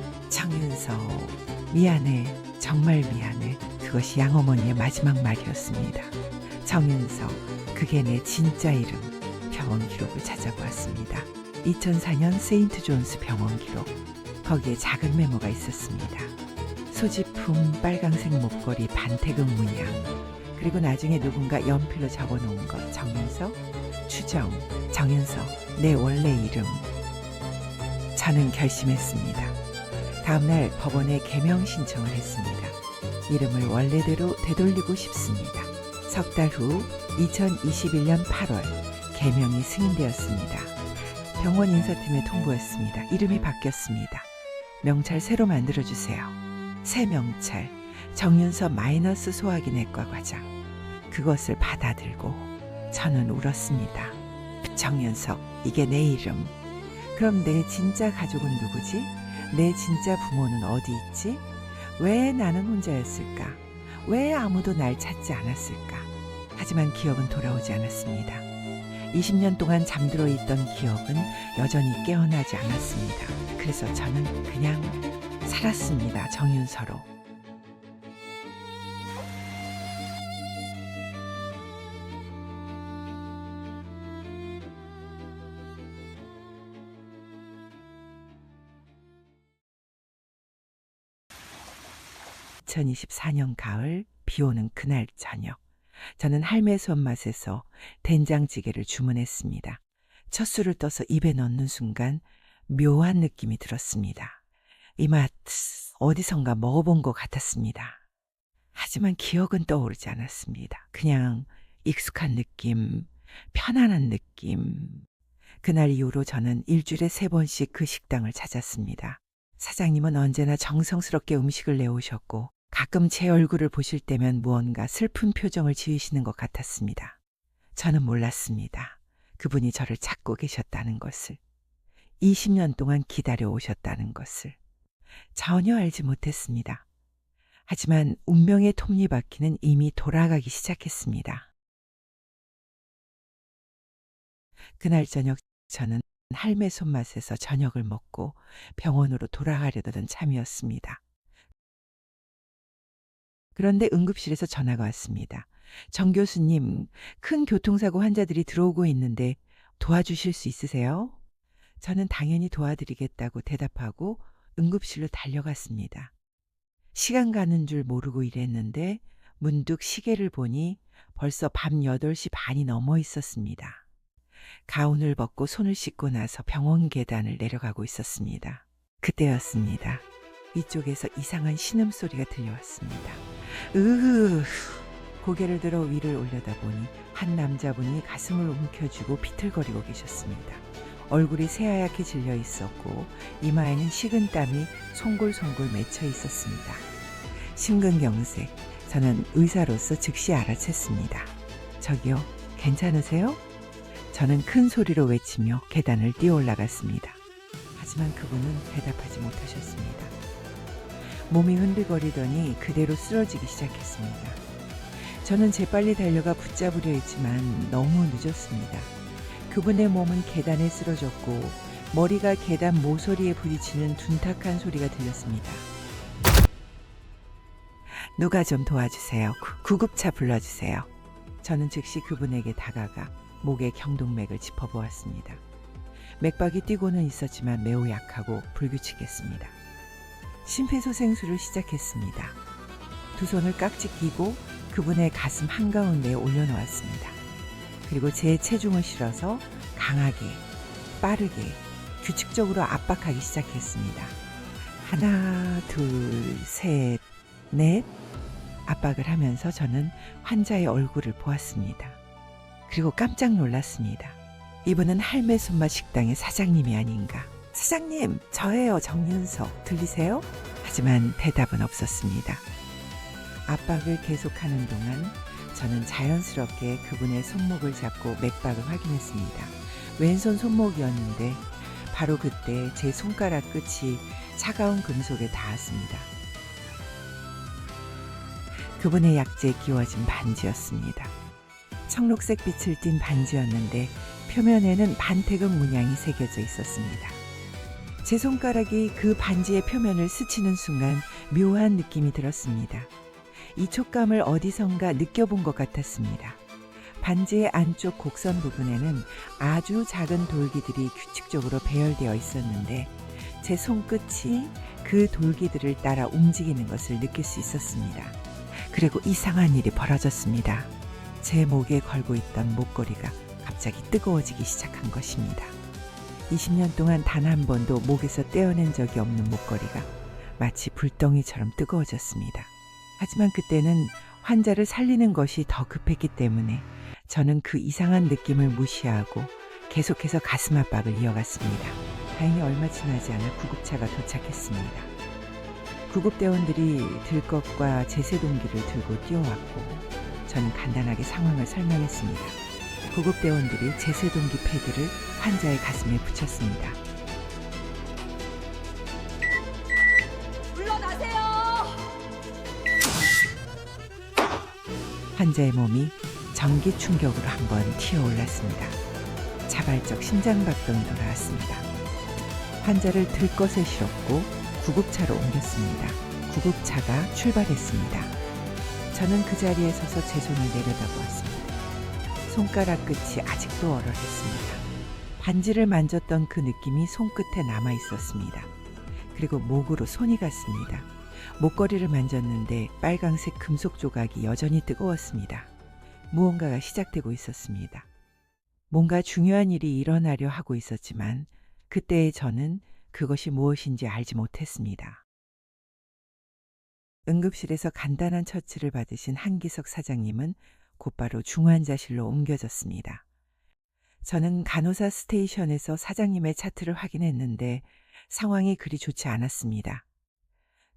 미안해, 정말 미안해. 그것이 양어머니의 마지막 말이었습니다. 정윤서, 그게 내 진짜 이름. 병원 기록을 찾아보았습니다. 2004년 세인트 존스 병원 기록. 거기에 작은 메모가 있었습니다. 소지품 빨강색 목걸이 반태극 문양. 그리고 나중에 누군가 연필로 적어놓은 것. 정윤서, 추정, 정윤서, 내 원래 이름. 저는 결심했습니다. 다음날 법원에 개명 신청을 했습니다. 이름을 원래대로 되돌리고 싶습니다. 석 달 후 2021년 8월 개명이 승인되었습니다. 병원 인사팀에 통보했습니다. 이름이 바뀌었습니다. 명찰 새로 만들어주세요. 새 명찰 정윤서 마이너스 소화기 내과 과장. 그것을 받아들고 저는 울었습니다. 정윤석, 이게 내 이름. 그럼 내 진짜 가족은 누구지? 내 진짜 부모는 어디 있지? 왜 나는 혼자였을까? 왜 아무도 날 찾지 않았을까? 하지만 기억은 돌아오지 않았습니다. 20년 동안 잠들어 있던 기억은 여전히 깨어나지 않았습니다. 그래서 저는 그냥 살았습니다. 정윤서로. (2024년) 가을 비 오는 그날 저녁, 저는 할매 손맛에서 된장찌개를 주문했습니다. 첫 술을 떠서 입에 넣는 순간 묘한 느낌이 들었습니다. 이 맛 어디선가 먹어본 것 같았습니다. 하지만 기억은 떠오르지 않았습니다. 그냥 익숙한 느낌, 편안한 느낌. 그날 이후로 저는 일주일에 3번씩 그 식당을 찾았습니다. 사장님은 언제나 정성스럽게 음식을 내오셨고 가끔 제 얼굴을 보실 때면 무언가 슬픈 표정을 지으시는 것 같았습니다. 저는 몰랐습니다. 그분이 저를 찾고 계셨다는 것을. 20년 동안 기다려 오셨다는 것을. 전혀 알지 못했습니다. 하지만 운명의 톱니바퀴는 이미 돌아가기 시작했습니다. 그날 저녁 저는 할매 손맛에서 저녁을 먹고 병원으로 돌아가려던 참이었습니다. 그런데 응급실에서 전화가 왔습니다. 정 교수님, 큰 교통사고 환자들이 들어오고 있는데 도와주실 수 있으세요? 저는 당연히 도와드리겠다고 대답하고 응급실로 달려갔습니다. 시간 가는 줄 모르고 일했는데 문득 시계를 보니 벌써 밤 8시 반이 넘어 있었습니다. 가운을 벗고 손을 씻고 나서 병원 계단을 내려가고 있었습니다. 그때였습니다. 이쪽에서 이상한 신음소리가 들려왔습니다. 으흐. 고개를 들어 위를 올려다보니 한 남자분이 가슴을 움켜쥐고 비틀거리고 계셨습니다. 얼굴이 새하얗게 질려 있었고 이마에는 식은 땀이 송골송골 맺혀 있었습니다. 심근경색. 저는 의사로서 즉시 알아챘습니다. 저기요, 괜찮으세요? 저는 큰 소리로 외치며 계단을 뛰어 올라갔습니다. 하지만 그분은 대답하지 못하셨습니다. 몸이 흔들거리더니 그대로 쓰러지기 시작했습니다. 저는 재빨리 달려가 붙잡으려 했지만 너무 늦었습니다. 그분의 몸은 계단에 쓰러졌고 머리가 계단 모서리에 부딪히는 둔탁한 소리가 들렸습니다. 누가 좀 도와주세요. 구급차 불러주세요. 저는 즉시 그분에게 다가가 목의 경동맥을 짚어보았습니다. 맥박이 뛰고는 있었지만 매우 약하고 불규칙했습니다. 심폐소생술을 시작했습니다. 두 손을 깍지 끼고 그분의 가슴 한가운데에 올려놓았습니다. 그리고 제 체중을 실어서 강하게, 빠르게, 규칙적으로 압박하기 시작했습니다. 하나, 둘, 셋, 넷. 압박을 하면서 저는 환자의 얼굴을 보았습니다. 그리고 깜짝 놀랐습니다. 이분은 할매 손맛 식당의 사장님이 아닌가. 사장님, 저예요, 정윤석. 들리세요? 하지만 대답은 없었습니다. 압박을 계속하는 동안 저는 자연스럽게 그분의 손목을 잡고 맥박을 확인했습니다. 왼손 손목이었는데 바로 그때 제 손가락 끝이 차가운 금속에 닿았습니다. 그분의 약재에 끼워진 반지였습니다. 청록색 빛을 띤 반지였는데 표면에는 반태극 문양이 새겨져 있었습니다. 제 손가락이 그 반지의 표면을 스치는 순간 묘한 느낌이 들었습니다. 이 촉감을 어디선가 느껴본 것 같았습니다. 반지의 안쪽 곡선 부분에는 아주 작은 돌기들이 규칙적으로 배열되어 있었는데 제 손끝이 그 돌기들을 따라 움직이는 것을 느낄 수 있었습니다. 그리고 이상한 일이 벌어졌습니다. 제 목에 걸고 있던 목걸이가 갑자기 뜨거워지기 시작한 것입니다. 20년 동안 단 한 번도 목에서 떼어낸 적이 없는 목걸이가 마치 불덩이처럼 뜨거워졌습니다. 하지만 그때는 환자를 살리는 것이 더 급했기 때문에 저는 그 이상한 느낌을 무시하고 계속해서 가슴 압박을 이어갔습니다. 다행히 얼마 지나지 않아 구급차가 도착했습니다. 구급대원들이 들것과 제세동기를 들고 뛰어왔고 저는 간단하게 상황을 설명했습니다. 구급대원들이 제세동기 패드를 환자의 가슴에 붙였습니다. 물러나세요! 환자의 몸이 전기 충격으로 한번 튀어올랐습니다. 자발적 심장박동이 돌아왔습니다. 환자를 들것에 실었고 구급차로 옮겼습니다. 구급차가 출발했습니다. 저는 그 자리에 서서 제 손을 내려다보았습니다. 손가락 끝이 아직도 얼얼했습니다. 반지를 만졌던 그 느낌이 손끝에 남아 있었습니다. 그리고 목으로 손이 갔습니다. 목걸이를 만졌는데 빨강색 금속 조각이 여전히 뜨거웠습니다. 무언가가 시작되고 있었습니다. 뭔가 중요한 일이 일어나려 하고 있었지만 그때의 저는 그것이 무엇인지 알지 못했습니다. 응급실에서 간단한 처치를 받으신 한기석 사장님은 곧바로 중환자실로 옮겨졌습니다. 저는 간호사 스테이션에서 사장님의 차트를 확인했는데 상황이 그리 좋지 않았습니다.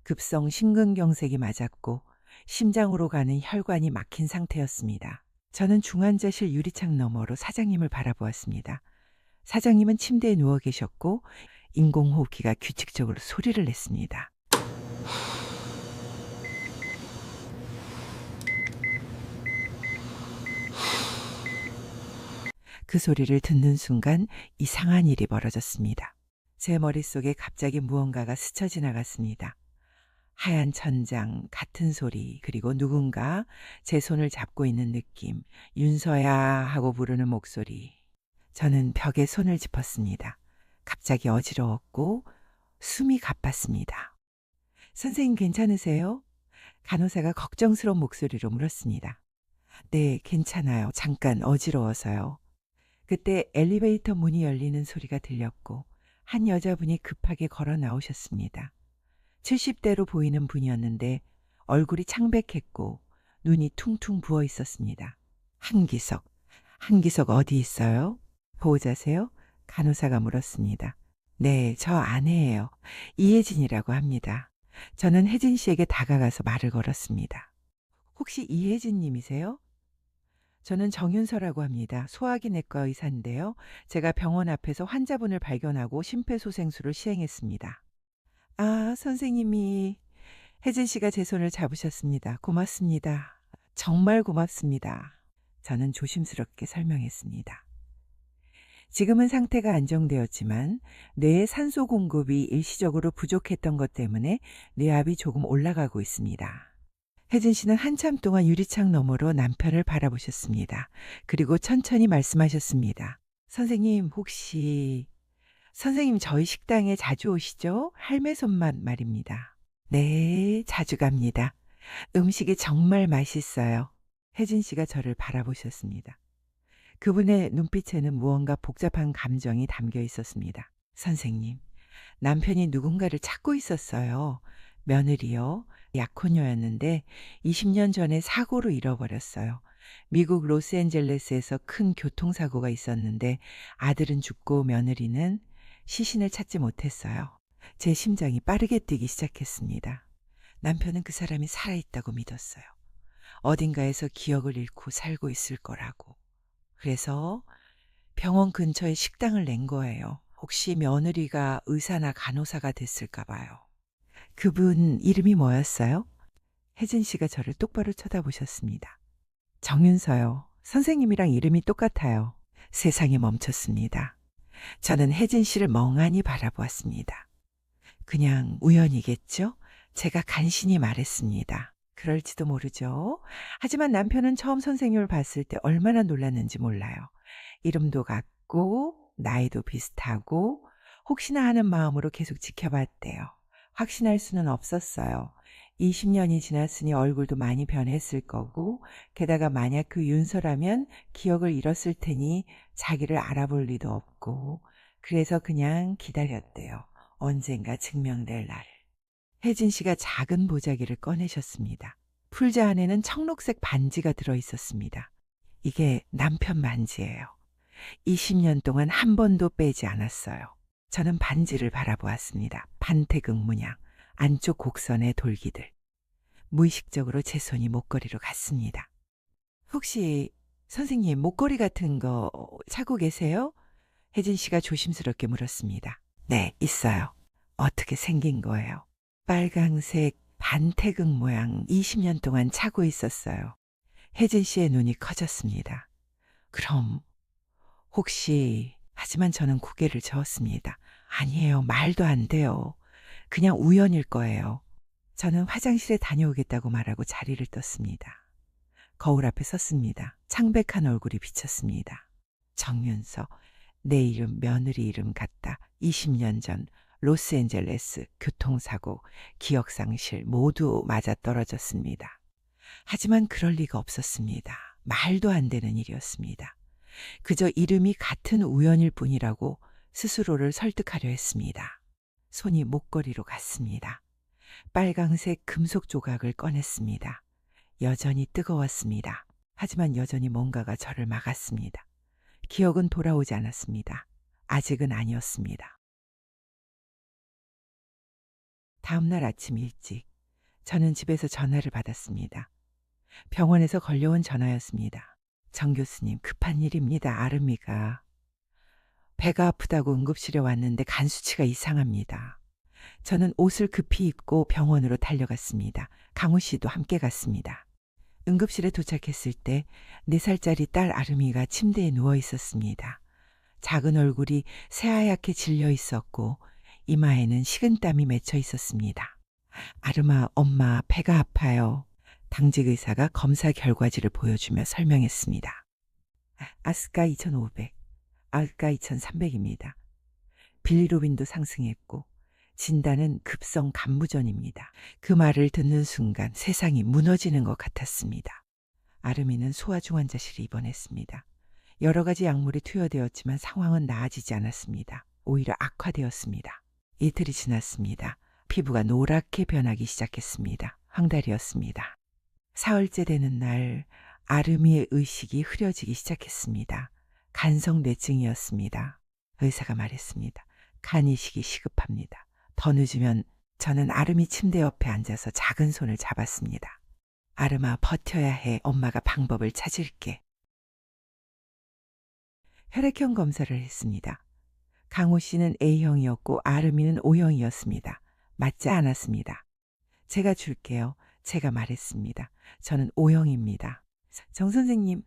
급성 심근경색이 맞았고 심장으로 가는 혈관이 막힌 상태였습니다. 저는 중환자실 유리창 너머로 사장님을 바라보았습니다. 사장님은 침대에 누워 계셨고 인공호흡기가 규칙적으로 소리를 냈습니다. 그 소리를 듣는 순간 이상한 일이 벌어졌습니다. 제 머릿속에 갑자기 무언가가 스쳐 지나갔습니다. 하얀 천장, 같은 소리, 그리고 누군가 제 손을 잡고 있는 느낌, 윤서야 하고 부르는 목소리. 저는 벽에 손을 짚었습니다. 갑자기 어지러웠고 숨이 가빴습니다. 선생님 괜찮으세요? 간호사가 걱정스러운 목소리로 물었습니다. 네, 괜찮아요. 잠깐 어지러워서요. 그때 엘리베이터 문이 열리는 소리가 들렸고 한 여자분이 급하게 걸어 나오셨습니다. 70대로 보이는 분이었는데 얼굴이 창백했고 눈이 퉁퉁 부어 있었습니다. 한기석 어디 있어요? 보호자세요? 간호사가 물었습니다. 네, 저 아내예요. 이혜진이라고 합니다. 저는 혜진 씨에게 다가가서 말을 걸었습니다. 혹시 이혜진 님이세요? 저는 정윤서라고 합니다. 소화기내과 의사인데요. 제가 병원 앞에서 환자분을 발견하고 심폐소생술을 시행했습니다. 아, 선생님이 혜진 씨가 제 손을 잡으셨습니다. 고맙습니다. 정말 고맙습니다. 저는 조심스럽게 설명했습니다. 지금은 상태가 안정되었지만 뇌의 산소 공급이 일시적으로 부족했던 것 때문에 뇌압이 조금 올라가고 있습니다. 혜진 씨는 한참 동안 유리창 너머로 남편을 바라보셨습니다. 그리고 천천히 말씀하셨습니다. 선생님 저희 식당에 자주 오시죠? 할매 손맛 말입니다. 네, 자주 갑니다. 음식이 정말 맛있어요. 혜진 씨가 저를 바라보셨습니다. 그분의 눈빛에는 무언가 복잡한 감정이 담겨 있었습니다. 선생님, 남편이 누군가를 찾고 있었어요. 며느리요. 약혼녀였는데 20년 전에 사고로 잃어버렸어요. 미국 로스앤젤레스에서 큰 교통사고가 있었는데 아들은 죽고 며느리는 시신을 찾지 못했어요. 제 심장이 빠르게 뛰기 시작했습니다. 남편은 그 사람이 살아있다고 믿었어요. 어딘가에서 기억을 잃고 살고 있을 거라고. 그래서 병원 근처에 식당을 낸 거예요. 혹시 며느리가 의사나 간호사가 됐을까 봐요. 그분 이름이 뭐였어요? 혜진 씨가 저를 똑바로 쳐다보셨습니다. 정윤서요. 선생님이랑 이름이 똑같아요. 세상이 멈췄습니다. 저는 혜진 씨를 멍하니 바라보았습니다. 그냥 우연이겠죠? 제가 간신히 말했습니다. 그럴지도 모르죠. 하지만 남편은 처음 선생님을 봤을 때 얼마나 놀랐는지 몰라요. 이름도 같고 나이도 비슷하고 혹시나 하는 마음으로 계속 지켜봤대요. 확신할 수는 없었어요. 20년이 지났으니 얼굴도 많이 변했을 거고 게다가 만약 그 윤서라면 기억을 잃었을 테니 자기를 알아볼 리도 없고 그래서 그냥 기다렸대요. 언젠가 증명될 날을. 혜진 씨가 작은 보자기를 꺼내셨습니다. 풀자 안에는 청록색 반지가 들어 있었습니다. 이게 남편 반지예요. 20년 동안 한 번도 빼지 않았어요. 저는 반지를 바라보았습니다. 반태극 문양, 안쪽 곡선의 돌기들. 무의식적으로 제 손이 목걸이로 갔습니다. 혹시 선생님 목걸이 같은 거 차고 계세요? 혜진 씨가 조심스럽게 물었습니다. 네, 있어요. 어떻게 생긴 거예요? 빨강색 반태극 모양 20년 동안 차고 있었어요. 혜진 씨의 눈이 커졌습니다. 그럼 혹시... 하지만 저는 고개를 저었습니다. 아니에요. 말도 안 돼요. 그냥 우연일 거예요. 저는 화장실에 다녀오겠다고 말하고 자리를 떴습니다. 거울 앞에 섰습니다. 창백한 얼굴이 비쳤습니다. 정윤서, 내 이름 며느리 이름 같다. 20년 전 로스앤젤레스 교통사고, 기억상실 모두 맞아떨어졌습니다. 하지만 그럴 리가 없었습니다. 말도 안 되는 일이었습니다. 그저 이름이 같은 우연일 뿐이라고 스스로를 설득하려 했습니다. 손이 목걸이로 갔습니다. 빨강색 금속 조각을 꺼냈습니다. 여전히 뜨거웠습니다. 하지만 여전히 뭔가가 저를 막았습니다. 기억은 돌아오지 않았습니다. 아직은 아니었습니다. 다음 날 아침 일찍 저는 집에서 전화를 받았습니다. 병원에서 걸려온 전화였습니다. 정 교수님, 급한 일입니다. 아름이가 배가 아프다고 응급실에 왔는데 간 수치가 이상합니다. 저는 옷을 급히 입고 병원으로 달려갔습니다. 강우 씨도 함께 갔습니다. 응급실에 도착했을 때 4살짜리 딸 아름이가 침대에 누워 있었습니다. 작은 얼굴이 새하얗게 질려 있었고 이마에는 식은땀이 맺혀 있었습니다. 아름아, 엄마 배가 아파요. 당직 의사가 검사 결과지를 보여주며 설명했습니다. 아스카 2500, 알카 2300입니다. 빌리루빈도 상승했고 진단은 급성 간무전입니다. 그 말을 듣는 순간 세상이 무너지는 것 같았습니다. 아름이는 소아중환자실에 입원했습니다. 여러 가지 약물이 투여되었지만 상황은 나아지지 않았습니다. 오히려 악화되었습니다. 이틀이 지났습니다. 피부가 노랗게 변하기 시작했습니다. 황달이었습니다. 사흘째 되는 날 아름이의 의식이 흐려지기 시작했습니다. 간성뇌증이었습니다. 의사가 말했습니다. 간 이식이 시급합니다. 더 늦으면 저는 아름이 침대 옆에 앉아서 작은 손을 잡았습니다. 아름아, 버텨야 해. 엄마가 방법을 찾을게. 혈액형 검사를 했습니다. 강호 씨는 A형이었고 아름이는 O형이었습니다. 맞지 않았습니다. 제가 줄게요. 제가 말했습니다. 저는 O형입니다. 정 선생님,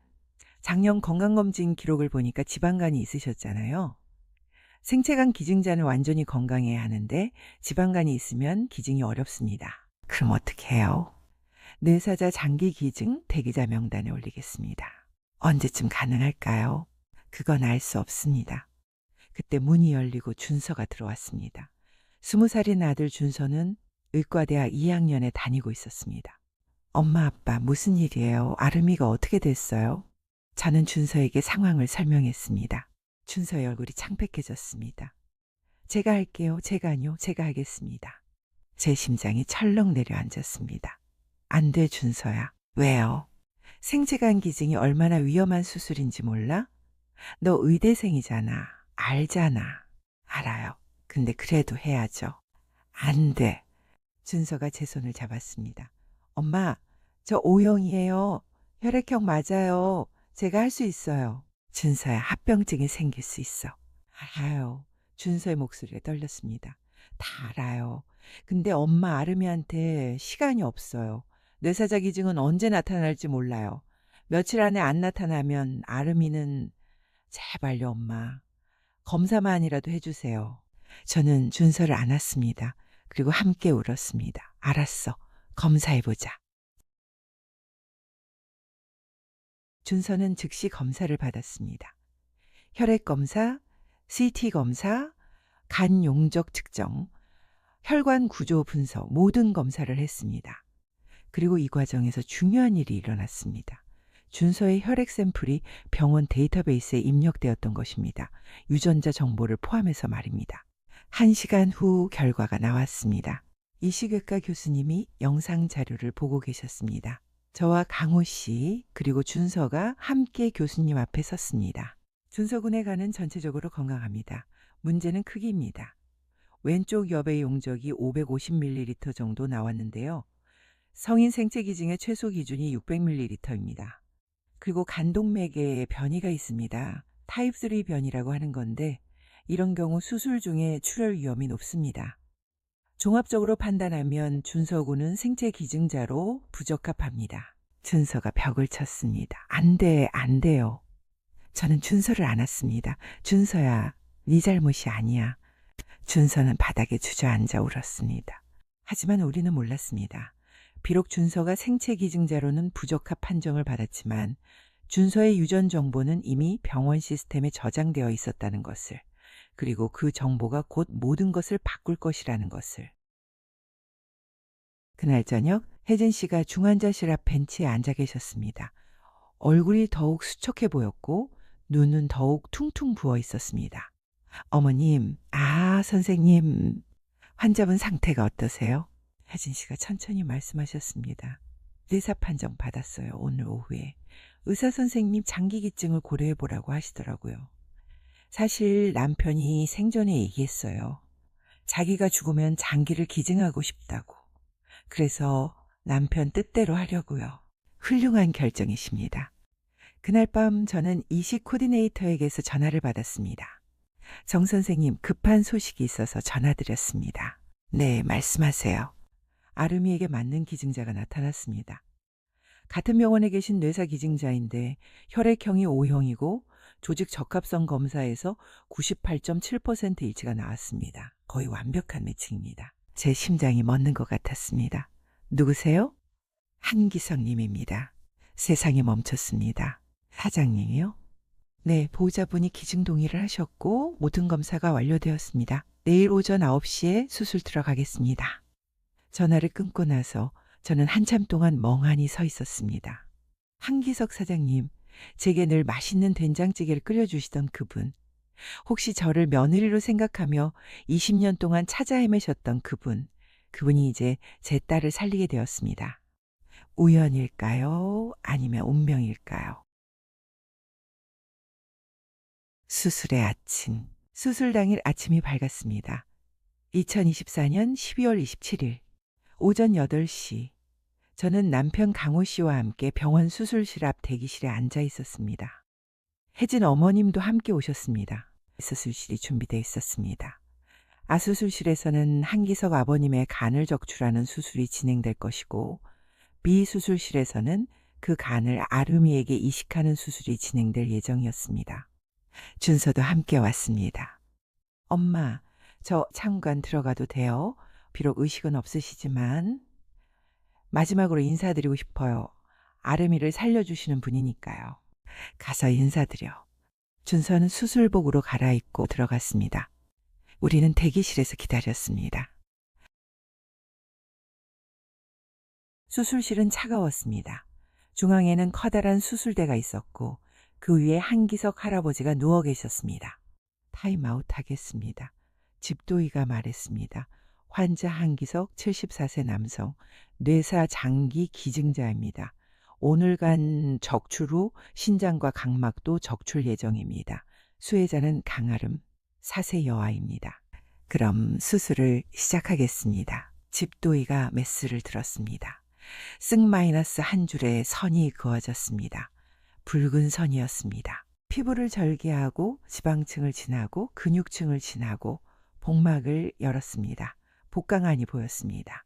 작년 건강검진 기록을 보니까 지방간이 있으셨잖아요. 생체간 기증자는 완전히 건강해야 하는데 지방간이 있으면 기증이 어렵습니다. 그럼 어떻게 해요? 뇌사자 장기 기증 대기자 명단에 올리겠습니다. 언제쯤 가능할까요? 그건 알 수 없습니다. 그때 문이 열리고 준서가 들어왔습니다. 20살인 아들 준서는 의과대학 2학년에 다니고 있었습니다. 엄마, 아빠, 무슨 일이에요? 아름이가 어떻게 됐어요? 저는 준서에게 상황을 설명했습니다. 준서의 얼굴이 창백해졌습니다. 제가 할게요. 제가 하겠습니다. 제 심장이 철렁 내려앉았습니다. 안 돼, 준서야. 왜요? 생체간 기증이 얼마나 위험한 수술인지 몰라? 너 의대생이잖아. 알잖아. 알아요. 근데 그래도 해야죠. 안 돼. 준서가 제 손을 잡았습니다. 엄마, 저 O형이에요. 혈액형 맞아요. 제가 할 수 있어요. 준서야, 합병증이 생길 수 있어. 알아요. 준서의 목소리가 떨렸습니다. 다 알아요. 근데 엄마 아름이한테 시간이 없어요. 뇌사자 기증은 언제 나타날지 몰라요. 며칠 안에 안 나타나면 아름이는... 제발요, 엄마. 검사만이라도 해주세요. 저는 준서를 안았습니다. 그리고 함께 울었습니다. 알았어. 검사해보자. 준서는 즉시 검사를 받았습니다. 혈액검사, CT검사, 간 용적 측정, 혈관 구조 분석 모든 검사를 했습니다. 그리고 이 과정에서 중요한 일이 일어났습니다. 준서의 혈액 샘플이 병원 데이터베이스에 입력되었던 것입니다. 유전자 정보를 포함해서 말입니다. 1시간 후 결과가 나왔습니다. 이식외과 교수님이 영상 자료를 보고 계셨습니다. 저와 강호 씨 그리고 준서가 함께 교수님 앞에 섰습니다. 준서 군의 간은 전체적으로 건강합니다. 문제는 크기입니다. 왼쪽 여배 용적이 550ml 정도 나왔는데요. 성인 생체 기증의 최소 기준이 600ml입니다. 그리고 간동맥에 변이가 있습니다. 타입 3 변이라고 하는 건데 이런 경우 수술 중에 출혈 위험이 높습니다. 종합적으로 판단하면 준서 군은 생체 기증자로 부적합합니다. 준서가 벽을 쳤습니다. 안 돼, 안 돼요. 저는 준서를 안았습니다. 준서야, 네 잘못이 아니야. 준서는 바닥에 주저앉아 울었습니다. 하지만 우리는 몰랐습니다. 비록 준서가 생체 기증자로는 부적합 판정을 받았지만 준서의 유전 정보는 이미 병원 시스템에 저장되어 있었다는 것을, 그리고 그 정보가 곧 모든 것을 바꿀 것이라는 것을. 그날 저녁 혜진 씨가 중환자실 앞 벤치에 앉아 계셨습니다. 얼굴이 더욱 수척해 보였고 눈은 더욱 퉁퉁 부어 있었습니다. 어머님, 선생님, 환자분 상태가 어떠세요? 혜진 씨가 천천히 말씀하셨습니다. 의사 판정 받았어요. 오늘 오후에. 의사 선생님 장기기증을 고려해 보라고 하시더라고요. 사실 남편이 생전에 얘기했어요. 자기가 죽으면 장기를 기증하고 싶다고. 그래서 남편 뜻대로 하려고요. 훌륭한 결정이십니다. 그날 밤 저는 이식 코디네이터에게서 전화를 받았습니다. 정 선생님, 급한 소식이 있어서 전화드렸습니다. 네, 말씀하세요. 아름이에게 맞는 기증자가 나타났습니다. 같은 병원에 계신 뇌사 기증자인데 혈액형이 O형이고 조직 적합성 검사에서 98.7% 일치가 나왔습니다. 거의 완벽한 매칭입니다. 제 심장이 멎는 것 같았습니다. 누구세요? 한기석 님입니다. 세상이 멈췄습니다. 사장님이요? 네, 보호자분이 기증 동의를 하셨고 모든 검사가 완료되었습니다. 내일 오전 9시에 수술 들어가겠습니다. 전화를 끊고 나서 저는 한참 동안 멍하니 서 있었습니다. 한기석 사장님, 제게 늘 맛있는 된장찌개를 끓여주시던 그분, 혹시 저를 며느리로 생각하며 20년 동안 찾아 헤매셨던 그분이 이제 제 딸을 살리게 되었습니다. 우연일까요? 아니면 운명일까요? 수술의 아침. 수술 당일 아침이 밝았습니다. 2024년 12월 27일 오전 8시. 저는 남편 강호 씨와 함께 병원 수술실 앞 대기실에 앉아 있었습니다. 혜진 어머님도 함께 오셨습니다. 수술실이 준비되어 있었습니다. 아수술실에서는 한기석 아버님의 간을 적출하는 수술이 진행될 것이고 B수술실에서는 그 간을 아름이에게 이식하는 수술이 진행될 예정이었습니다. 준서도 함께 왔습니다. 엄마, 저 참관 들어가도 돼요? 비록 의식은 없으시지만 마지막으로 인사드리고 싶어요. 아름이를 살려주시는 분이니까요. 가서 인사드려. 준서는 수술복으로 갈아입고 들어갔습니다. 우리는 대기실에서 기다렸습니다. 수술실은 차가웠습니다. 중앙에는 커다란 수술대가 있었고 그 위에 한기석 할아버지가 누워 계셨습니다. 타임아웃 하겠습니다. 집도의가 말했습니다. 환자 한기석 74세 남성, 뇌사 장기 기증자입니다. 오늘간 적출 후 신장과 각막도 적출 예정입니다. 수혜자는 강아름, 4세 여아입니다. 그럼 수술을 시작하겠습니다. 집도의가 메스를 들었습니다. 쓱- 한 줄의 선이 그어졌습니다. 붉은 선이었습니다. 피부를 절개하고 지방층을 지나고 근육층을 지나고 복막을 열었습니다. 복강안이 보였습니다.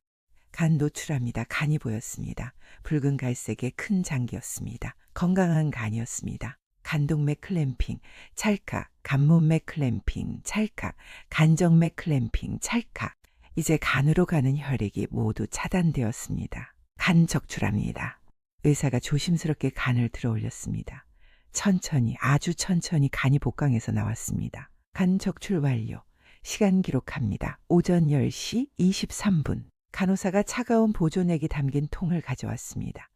간 노출합니다. 간이 보였습니다. 붉은 갈색의 큰 장기였습니다. 건강한 간이었습니다. 간동맥 클램핑, 찰칵, 간문맥 클램핑, 찰칵, 간정맥 클램핑, 찰칵. 이제 간으로 가는 혈액이 모두 차단되었습니다. 간 적출합니다. 의사가 조심스럽게 간을 들어 올렸습니다. 천천히, 아주 천천히 간이 복강에서 나왔습니다. 간 적출 완료. 시간 기록합니다. 오전 10시 23분. 간호사가 차가운 보존액이 담긴 통을 가져왔습니다.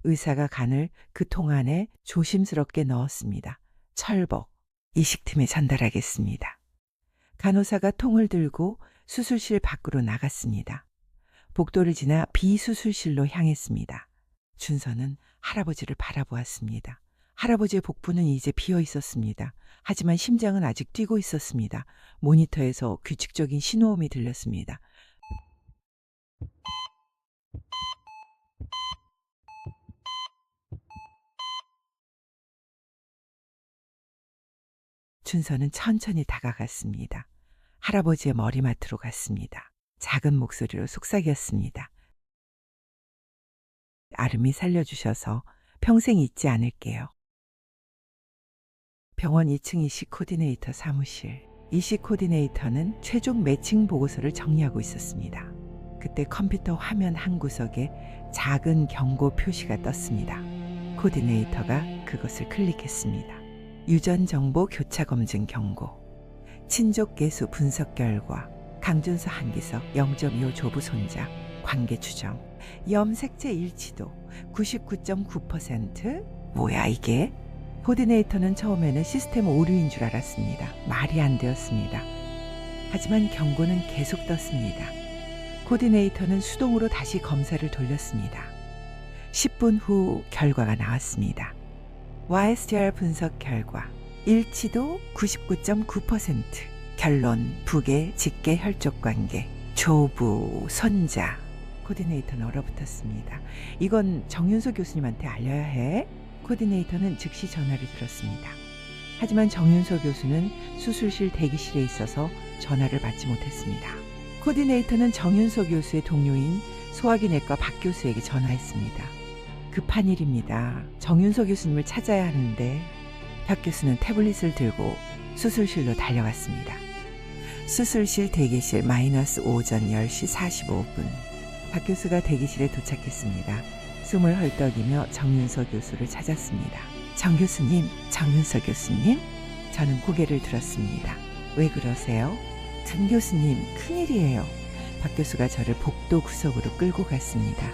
의사가 간을 그 통 안에 조심스럽게 넣었습니다. 철복, 이식팀에 전달하겠습니다. 간호사가 통을 들고 수술실 밖으로 나갔습니다. 복도를 지나 비수술실로 향했습니다. 준서는 할아버지를 바라보았습니다. 할아버지의 복부는 이제 비어 있었습니다. 하지만 심장은 아직 뛰고 있었습니다. 모니터에서 규칙적인 신호음이 들렸습니다. 준서는 천천히 다가갔습니다. 할아버지의 머리맡으로 갔습니다. 작은 목소리로 속삭였습니다. 아름이 살려주셔서 평생 잊지 않을게요. 병원 2층 이시 코디네이터 사무실. 이시 코디네이터는 최종 매칭 보고서를 정리하고 있었습니다. 그때 컴퓨터 화면 한 구석에 작은 경고 표시가 떴습니다. 코디네이터가 그것을 클릭했습니다. 유전 정보 교차 검증 경고. 친족 계수 분석 결과 강준서 한기석 0.25 조부 손자 관계 추정. 염색체 일치도 99.9%. 뭐야 이게? 코디네이터는 처음에는 시스템 오류인 줄 알았습니다. 말이 안 되었습니다. 하지만 경고는 계속 떴습니다. 코디네이터는 수동으로 다시 검사를 돌렸습니다. 10분 후 결과가 나왔습니다. YSTR 분석 결과 일치도 99.9%. 결론 부계 직계 혈족 관계. 조부 손자. 코디네이터는 얼어붙었습니다. 이건 정윤소 교수님한테 알려야 해. 코디네이터는 즉시 전화를 들었습니다. 하지만 정윤서 교수는 수술실 대기실에 있어서 전화를 받지 못했습니다. 코디네이터는 정윤서 교수의 동료인 소화기내과 박 교수에게 전화했습니다. 급한 일입니다. 정윤서 교수님을 찾아야 하는데. 박 교수는 태블릿을 들고 수술실로 달려갔습니다. 수술실 대기실 오전 10시 45분. 박 교수가 대기실에 도착했습니다. 숨을 헐떡이며 정윤서 교수를 찾았습니다. 정 교수님, 정윤서 교수님? 저는 고개를 들었습니다. 왜 그러세요? 정 교수님, 큰일이에요. 박 교수가 저를 복도 구석으로 끌고 갔습니다.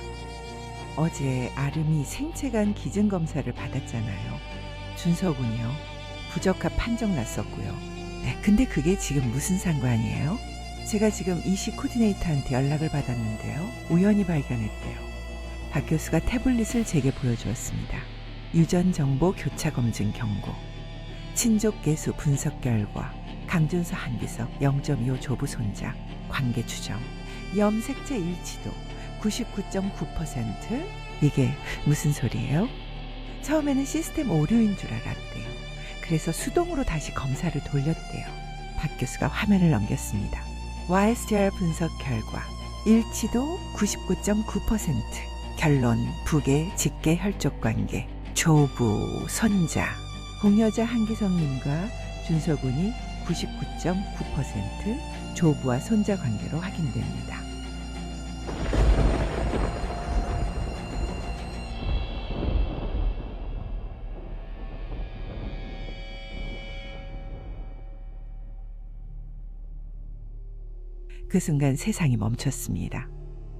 어제 아름이 생체간 기증검사를 받았잖아요. 준서군이요. 부적합 판정 났었고요. 근데 그게 지금 무슨 상관이에요? 제가 지금 이시 코디네이터한테 연락을 받았는데요. 우연히 발견했대요. 박 교수가 태블릿을 제게 보여주었습니다. 유전 정보 교차 검증 경고. 친족 계수 분석 결과 강준서 한기석 0.25 조부 손자 관계 추정. 염색체 일치도 99.9%. 이게 무슨 소리예요? 처음에는 시스템 오류인 줄 알았대요. 그래서 수동으로 다시 검사를 돌렸대요. 박 교수가 화면을 넘겼습니다. YSTR 분석 결과 일치도 99.9%. 결론 부계 직계 혈족 관계. 조부 손자. 공여자 한기성님과 준서군이 99.9% 조부와 손자 관계로 확인됩니다. 그 순간 세상이 멈췄습니다.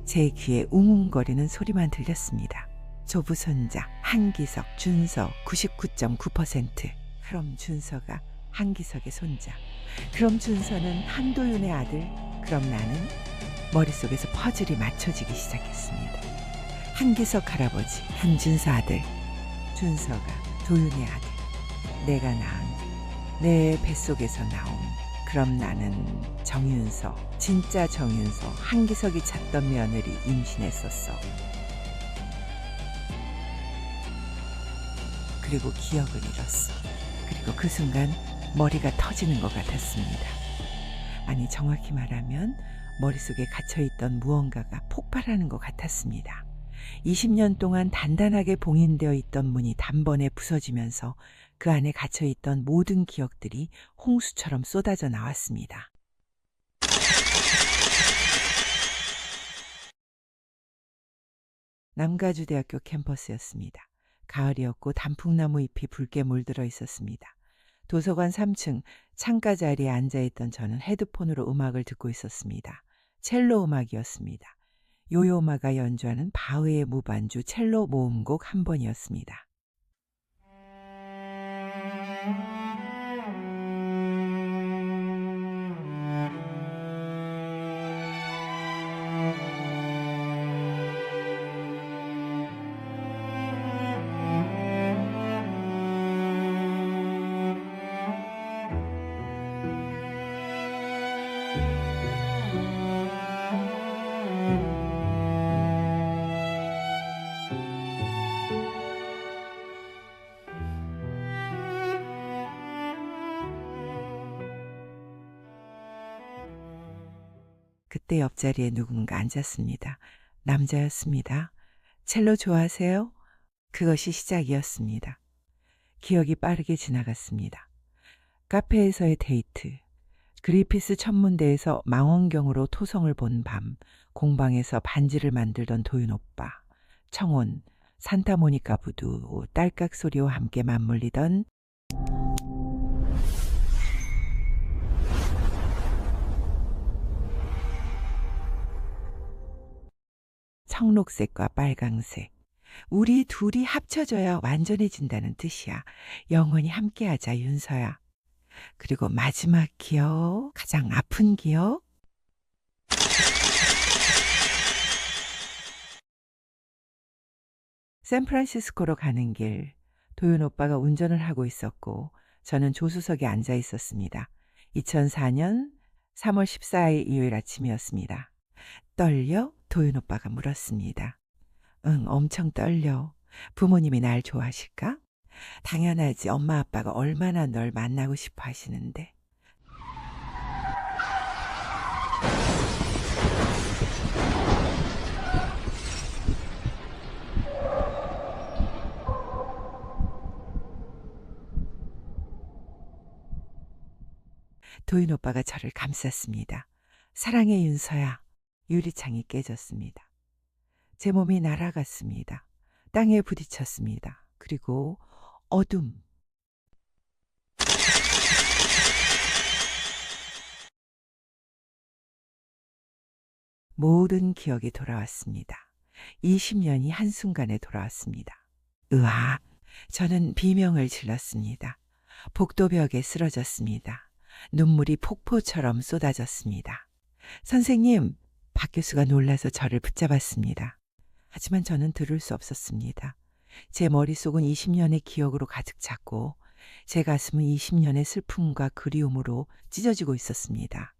제 귀에 웅웅거리는 소리만 들렸습니다. 조부 손자 한기석 준서 99.9%. 그럼 준서가 한기석의 손자. 그럼 준서는 한도윤의 아들. 그럼 나는. 머릿속에서 퍼즐이 맞춰지기 시작했습니다. 한기석 할아버지, 한준서 아들. 준서가 도윤의 아들. 내가 낳은, 내 뱃속에서 나온. 그럼 나는 정윤서, 진짜 정윤서, 한기석이 찾던 며느리 임신했었어. 그리고 기억을 잃었어. 그리고 그 순간 머리가 터지는 것 같았습니다. 아니, 정확히 말하면 머릿속에 갇혀있던 무언가가 폭발하는 것 같았습니다. 20년 동안 단단하게 봉인되어 있던 문이 단번에 부서지면서 그 안에 갇혀있던 모든 기억들이 홍수처럼 쏟아져 나왔습니다. 남가주대학교 캠퍼스였습니다. 가을이었고 단풍나무 잎이 붉게 물들어 있었습니다. 도서관 3층 창가 자리에 앉아있던 저는 헤드폰으로 음악을 듣고 있었습니다. 첼로 음악이었습니다. 요요마가 연주하는 바흐의 무반주 첼로 모음곡 한 번이었습니다. 그때 옆자리에 누군가 앉았습니다. 남자였습니다. 첼로 좋아하세요? 그것이 시작이었습니다. 기억이 빠르게 지나갔습니다. 카페에서의 데이트, 그리피스 천문대에서 망원경으로 토성을 본 밤, 공방에서 반지를 만들던 도윤 오빠, 청혼, 산타모니카 부두, 딸깍 소리와 함께 맞물리던 청록색과 빨강색. 우리 둘이 합쳐져야 완전해진다는 뜻이야. 영원히 함께하자, 윤서야. 그리고 마지막 기억, 가장 아픈 기억. 샌프란시스코로 가는 길, 도윤 오빠가 운전을 하고 있었고 저는 조수석에 앉아 있었습니다. 2004년 3월 14일 일요일 아침이었습니다. 떨려? 도윤 오빠가 물었습니다. 응, 엄청 떨려. 부모님이 날 좋아하실까? 당연하지. 엄마 아빠가 얼마나 널 만나고 싶어 하시는데. 도윤 오빠가 저를 감쌌습니다. 사랑해 윤서야. 유리창이 깨졌습니다. 제 몸이 날아갔습니다. 땅에 부딪혔습니다. 그리고 어둠. 모든 기억이 돌아왔습니다. 20년이 한순간에 돌아왔습니다. 으악! 저는 비명을 질렀습니다. 복도벽에 쓰러졌습니다. 눈물이 폭포처럼 쏟아졌습니다. 선생님! 박 교수가 놀라서 저를 붙잡았습니다. 하지만 저는 들을 수 없었습니다. 제 머릿속은 20년의 기억으로 가득 찼고 제 가슴은 20년의 슬픔과 그리움으로 찢어지고 있었습니다.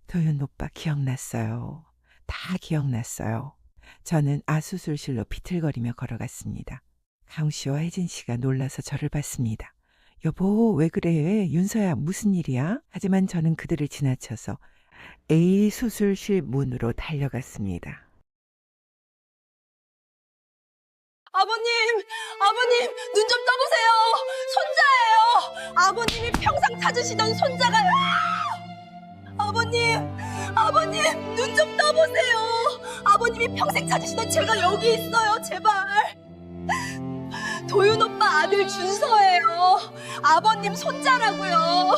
도윤 오빠 기억났어요. 다 기억났어요. 저는 아수술실로 비틀거리며 걸어갔습니다. 강우 씨와 혜진 씨가 놀라서 저를 봤습니다. 여보, 왜 그래? 윤서야, 무슨 일이야? 하지만 저는 그들을 지나쳐서 A 수술실 문으로 달려갔습니다. 아버님, 눈 좀 떠보세요. 손자예요. 아버님이 평생 찾으시던 손자가요. 아버님, 눈 좀 떠보세요. 아버님이 평생 찾으시던 제가 여기 있어요. 제발. 도윤 오빠 아들 준서예요. 아버님 손자라고요.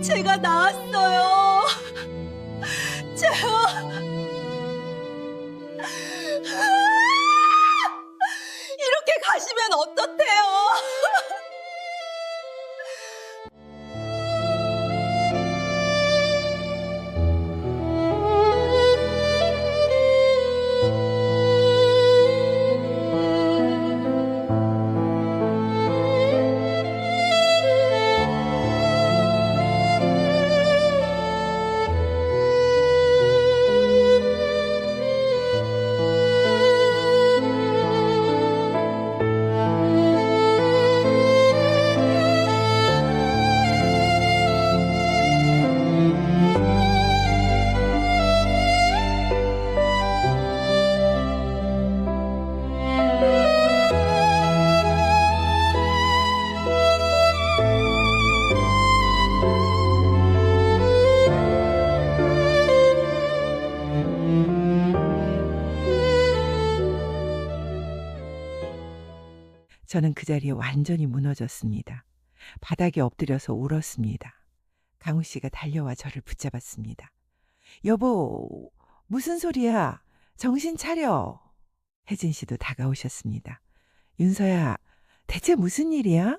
제가 나왔어요. 이렇게 가시면 어떡해요? 저는 그 자리에 완전히 무너졌습니다. 바닥에 엎드려서 울었습니다. 강우 씨가 달려와 저를 붙잡았습니다. 여보, 무슨 소리야? 정신 차려. 혜진 씨도 다가오셨습니다. 윤서야, 대체 무슨 일이야?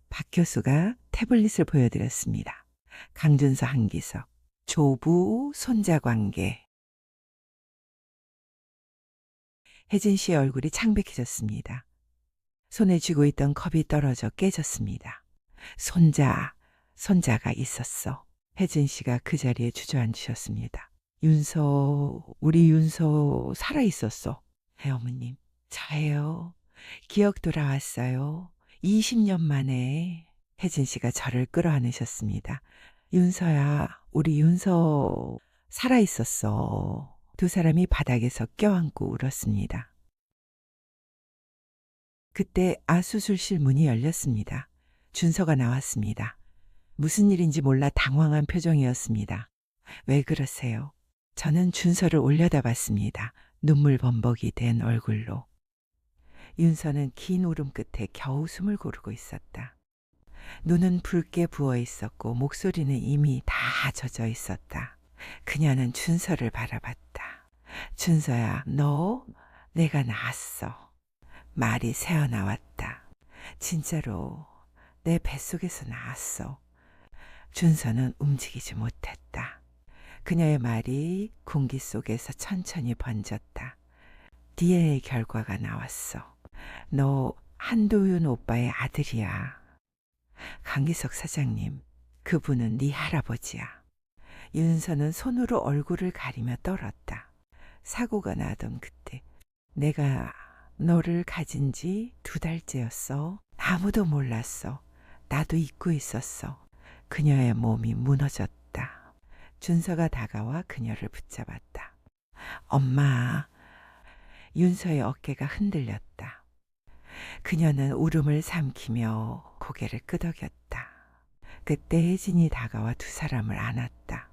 박 교수가 태블릿을 보여드렸습니다. 강준서 한기석, 조부 손자 관계. 혜진 씨의 얼굴이 창백해졌습니다. 손에 쥐고 있던 컵이 떨어져 깨졌습니다. 손자가 있었어. 혜진 씨가 그 자리에 주저앉으셨습니다. 우리 윤서 살아있었어. 어머님, 저예요. 기억 돌아왔어요. 20년 만에. 혜진 씨가 저를 끌어안으셨습니다. 윤서야, 우리 윤서 살아있었어. 두 사람이 바닥에서 껴안고 울었습니다. 그때 아수술실 문이 열렸습니다. 준서가 나왔습니다. 무슨 일인지 몰라 당황한 표정이었습니다. 왜 그러세요? 저는 준서를 올려다봤습니다. 눈물 범벅이 된 얼굴로. 윤서는 긴 울음 끝에 겨우 숨을 고르고 있었다. 눈은 붉게 부어 있었고 목소리는 이미 다 젖어 있었다. 그녀는 준서를 바라봤다. 준서야, 너 내가 낳았어. 말이 새어나왔다. 진짜로 내 뱃속에서 낳았어. 준서는 움직이지 못했다. 그녀의 말이 공기 속에서 천천히 번졌다. DNA 결과가 나왔어. 너 한도윤 오빠의 아들이야. 강기석 사장님, 그분은 네 할아버지야. 윤서는 손으로 얼굴을 가리며 떨었다. 사고가 나던 그때 내가 너를 가진 지 2달째였어. 아무도 몰랐어. 나도 잊고 있었어. 그녀의 몸이 무너졌다. 준서가 다가와 그녀를 붙잡았다. 엄마. 윤서의 어깨가 흔들렸다. 그녀는 울음을 삼키며 고개를 끄덕였다. 그때 혜진이 다가와 두 사람을 안았다.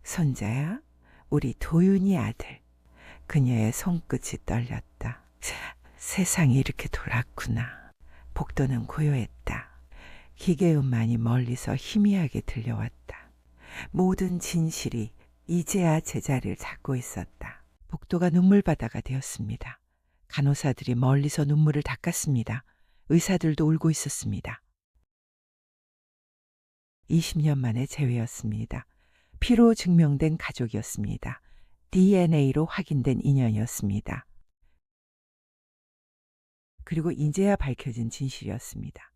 손자야, 우리 도윤이 아들. 그녀의 손끝이 떨렸다. 세상이 이렇게 돌았구나. 복도는 고요했다. 기계음만이 멀리서 희미하게 들려왔다. 모든 진실이 이제야 제자리를 잡고 있었다. 복도가 눈물바다가 되었습니다. 간호사들이 멀리서 눈물을 닦았습니다. 의사들도 울고 있었습니다. 20년 만에 재회였습니다. 피로 증명된 가족이었습니다. DNA로 확인된 인연이었습니다. 그리고 이제야 밝혀진 진실이었습니다.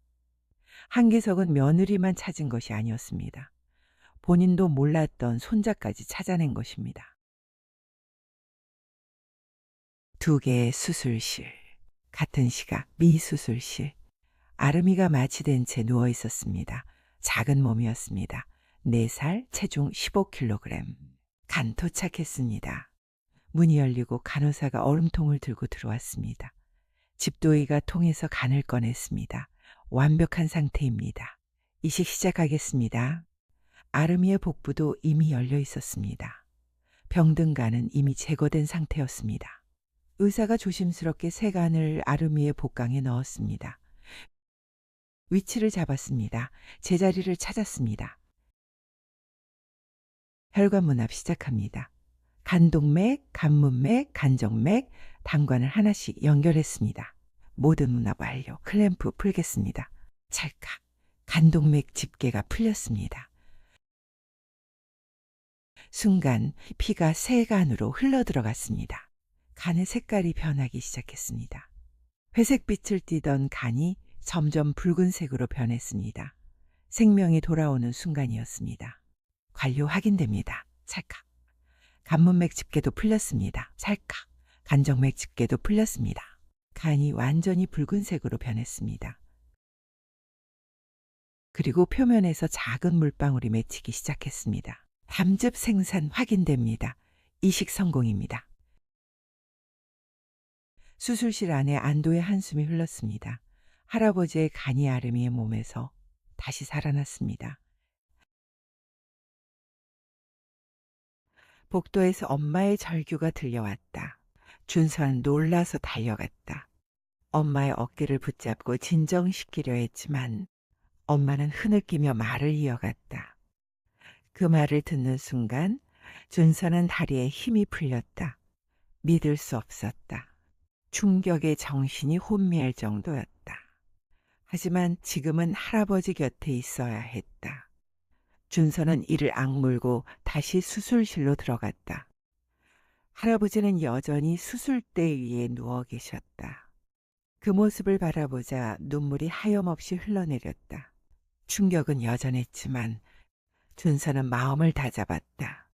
한기석은 며느리만 찾은 것이 아니었습니다. 본인도 몰랐던 손자까지 찾아낸 것입니다. 2개의 수술실, 같은 시각 미수술실. 아름이가 마취된 채 누워 있었습니다. 작은 몸이었습니다. 4살, 체중 15kg. 간 도착했습니다. 문이 열리고 간호사가 얼음통을 들고 들어왔습니다. 집도이가 통에서 간을 꺼냈습니다. 완벽한 상태입니다. 이식 시작하겠습니다. 아름이의 복부도 이미 열려 있었습니다. 병든 간은 이미 제거된 상태였습니다. 의사가 조심스럽게 새 간을 아름이의 복강에 넣었습니다. 위치를 잡았습니다. 제자리를 찾았습니다. 혈관문합 시작합니다. 간동맥, 간문맥, 간정맥, 단관을 하나씩 연결했습니다. 모든 문합 완료. 클램프 풀겠습니다. 찰칵. 간동맥 집게가 풀렸습니다. 순간 피가 새 간으로 흘러들어갔습니다. 간의 색깔이 변하기 시작했습니다. 회색빛을 띠던 간이 점점 붉은색으로 변했습니다. 생명이 돌아오는 순간이었습니다. 관료 확인됩니다. 찰칵. 간문맥 집게도 풀렸습니다. 찰칵. 간정맥 집게도 풀렸습니다. 간이 완전히 붉은색으로 변했습니다. 그리고 표면에서 작은 물방울이 맺히기 시작했습니다. 담즙 생산 확인됩니다. 이식 성공입니다. 수술실 안에 안도의 한숨이 흘렀습니다. 할아버지의 간이 아름이의 몸에서 다시 살아났습니다. 복도에서 엄마의 절규가 들려왔다. 준서는 놀라서 달려갔다. 엄마의 어깨를 붙잡고 진정시키려 했지만 엄마는 흐느끼며 말을 이어갔다. 그 말을 듣는 순간 준서는 다리에 힘이 풀렸다. 믿을 수 없었다. 충격에 정신이 혼미할 정도였다. 하지만 지금은 할아버지 곁에 있어야 했다. 준서는 이를 악물고 다시 수술실로 들어갔다. 할아버지는 여전히 수술대 위에 누워 계셨다. 그 모습을 바라보자 눈물이 하염없이 흘러내렸다. 충격은 여전했지만 준서는 마음을 다잡았다.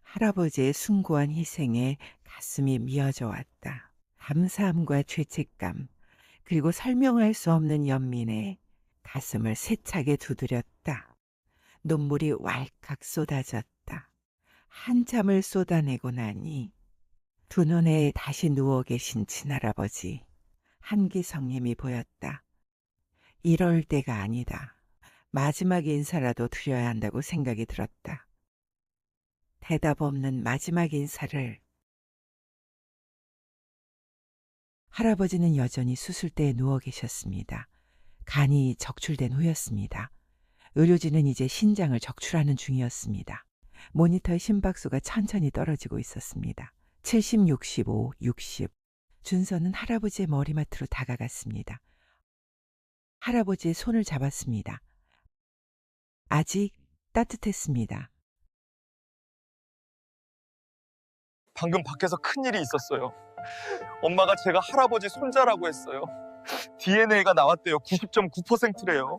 할아버지의 숭고한 희생에 가슴이 미어져 왔다. 감사함과 죄책감, 그리고 설명할 수 없는 연민에 가슴을 세차게 두드렸다. 눈물이 왈칵 쏟아졌다. 한참을 쏟아내고 나니 두 눈에 다시 누워 계신 친할아버지 한기성님이 보였다. 이럴 때가 아니다. 마지막 인사라도 드려야 한다고 생각이 들었다. 대답 없는 마지막 인사를. 할아버지는 여전히 수술대에 누워 계셨습니다. 간이 적출된 후였습니다. 의료진은 이제 신장을 적출하는 중이었습니다. 모니터의 심박수가 천천히 떨어지고 있었습니다. 70, 65, 60. 준서는 할아버지의 머리맡으로 다가갔습니다. 할아버지의 손을 잡았습니다. 아직 따뜻했습니다. 방금 밖에서 큰일이 있었어요. 엄마가 제가 할아버지 손자라고 했어요. DNA가 나왔대요. 90.9%래요.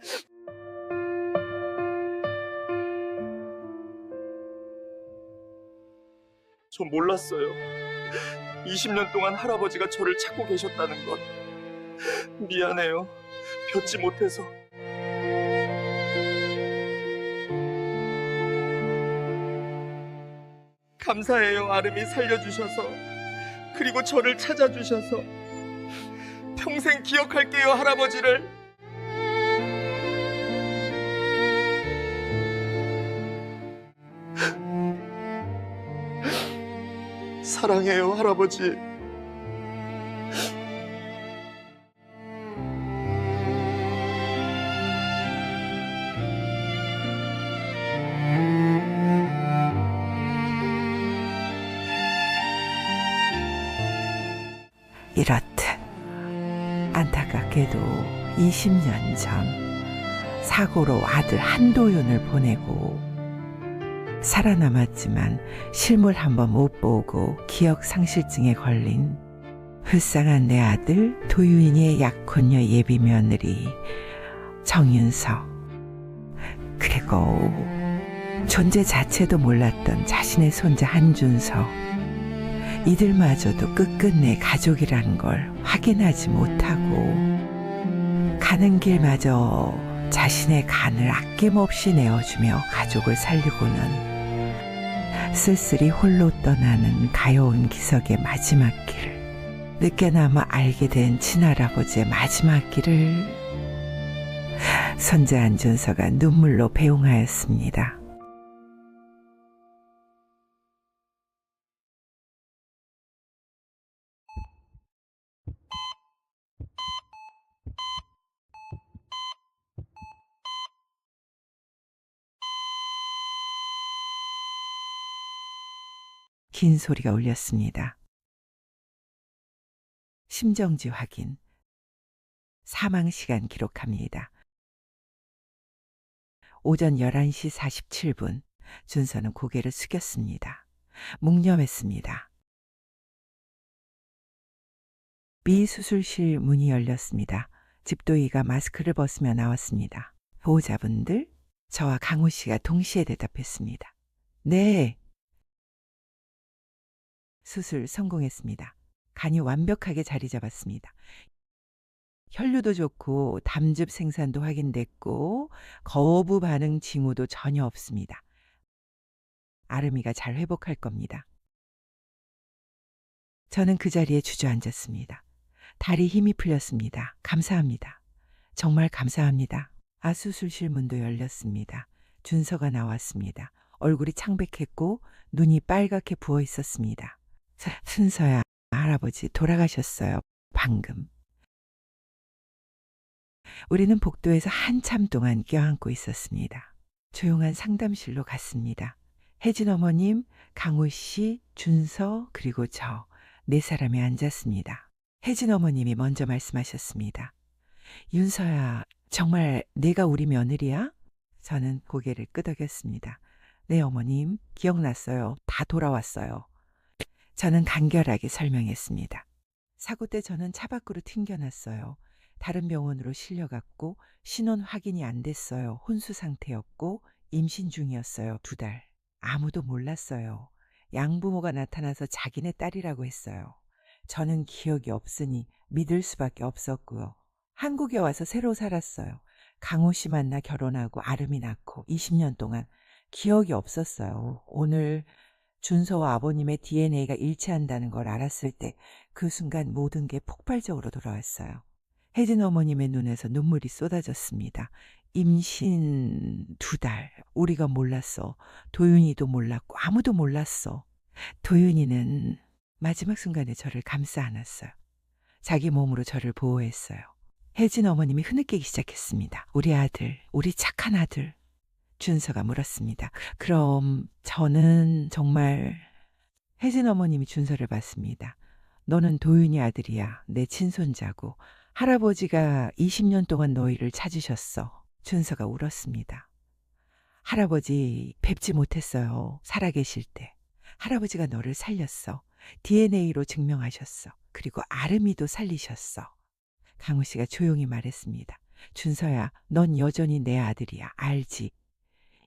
전 몰랐어요. 20년 동안 할아버지가 저를 찾고 계셨다는 것. 미안해요. 뵙지 못해서. 감사해요. 아름이 살려주셔서. 그리고 저를 찾아주셔서. 평생 기억할게요, 할아버지를. 사랑해요, 할아버지. 이렇듯 안타깝게도 20년 전 사고로 아들 한도윤을 보내고 살아남았지만 실물 한번 못 보고 기억상실증에 걸린 불쌍한 내 아들 도유인의 약혼녀 예비 며느리 정윤서, 그리고 존재 자체도 몰랐던 자신의 손자 한준서, 이들마저도 끝끝내 가족이라는 걸 확인하지 못하고 가는 길마저 자신의 간을 아낌없이 내어주며 가족을 살리고는 쓸쓸히 홀로 떠나는 가여운 기석의 마지막 길을, 늦게나마 알게 된 친할아버지의 마지막 길을 손자 안준서가 눈물로 배웅하였습니다. 긴 소리가 울렸습니다. 심정지 확인. 사망시간 기록합니다. 오전 11시 47분 준서는 고개를 숙였습니다. 묵념했습니다. 비수술실 문이 열렸습니다. 집도이가 마스크를 벗으며 나왔습니다. 보호자분들, 저와 강우 씨가 동시에 대답했습니다. 네. 수술 성공했습니다. 간이 완벽하게 자리 잡았습니다. 혈류도 좋고 담즙 생산도 확인됐고 거부 반응 징후도 전혀 없습니다. 아름이가 잘 회복할 겁니다. 저는 그 자리에 주저앉았습니다. 다리 힘이 풀렸습니다. 감사합니다. 정말 감사합니다. 수술실 문도 열렸습니다. 준서가 나왔습니다. 얼굴이 창백했고 눈이 빨갛게 부어 있었습니다. 순서야, 할아버지 돌아가셨어요. 방금. 우리는 복도에서 한참 동안 껴안고 있었습니다. 조용한 상담실로 갔습니다. 혜진 어머님, 강우 씨, 준서, 그리고 저 네 사람이 앉았습니다. 혜진 어머님이 먼저 말씀하셨습니다. 윤서야, 정말 내가 우리 며느리야? 저는 고개를 끄덕였습니다. 네 어머님, 기억났어요. 다 돌아왔어요. 저는 간결하게 설명했습니다. 사고 때 저는 차 밖으로 튕겨났어요. 다른 병원으로 실려갔고 신원 확인이 안 됐어요. 혼수 상태였고 임신 중이었어요. 2달. 아무도 몰랐어요. 양부모가 나타나서 자기네 딸이라고 했어요. 저는 기억이 없으니 믿을 수밖에 없었고요. 한국에 와서 새로 살았어요. 강호 씨 만나 결혼하고 아름이 낳고 20년 동안 기억이 없었어요. 오늘 준서와 아버님의 DNA가 일치한다는 걸 알았을 때 그 순간 모든 게 폭발적으로 돌아왔어요. 혜진 어머님의 눈에서 눈물이 쏟아졌습니다. 임신 2달. 우리가 몰랐어. 도윤이도 몰랐고 아무도 몰랐어. 도윤이는 마지막 순간에 저를 감싸 안았어요. 자기 몸으로 저를 보호했어요. 혜진 어머님이 흐느끼기 시작했습니다. 우리 아들, 우리 착한 아들. 준서가 물었습니다. 그럼 저는 정말... 혜진 어머님이 준서를 봤습니다. 너는 도윤이 아들이야. 내 친손자고. 할아버지가 20년 동안 너희를 찾으셨어. 준서가 울었습니다. 할아버지 뵙지 못했어요. 살아계실 때. 할아버지가 너를 살렸어. DNA로 증명하셨어. 그리고 아름이도 살리셨어. 강우 씨가 조용히 말했습니다. 준서야, 넌 여전히 내 아들이야. 알지?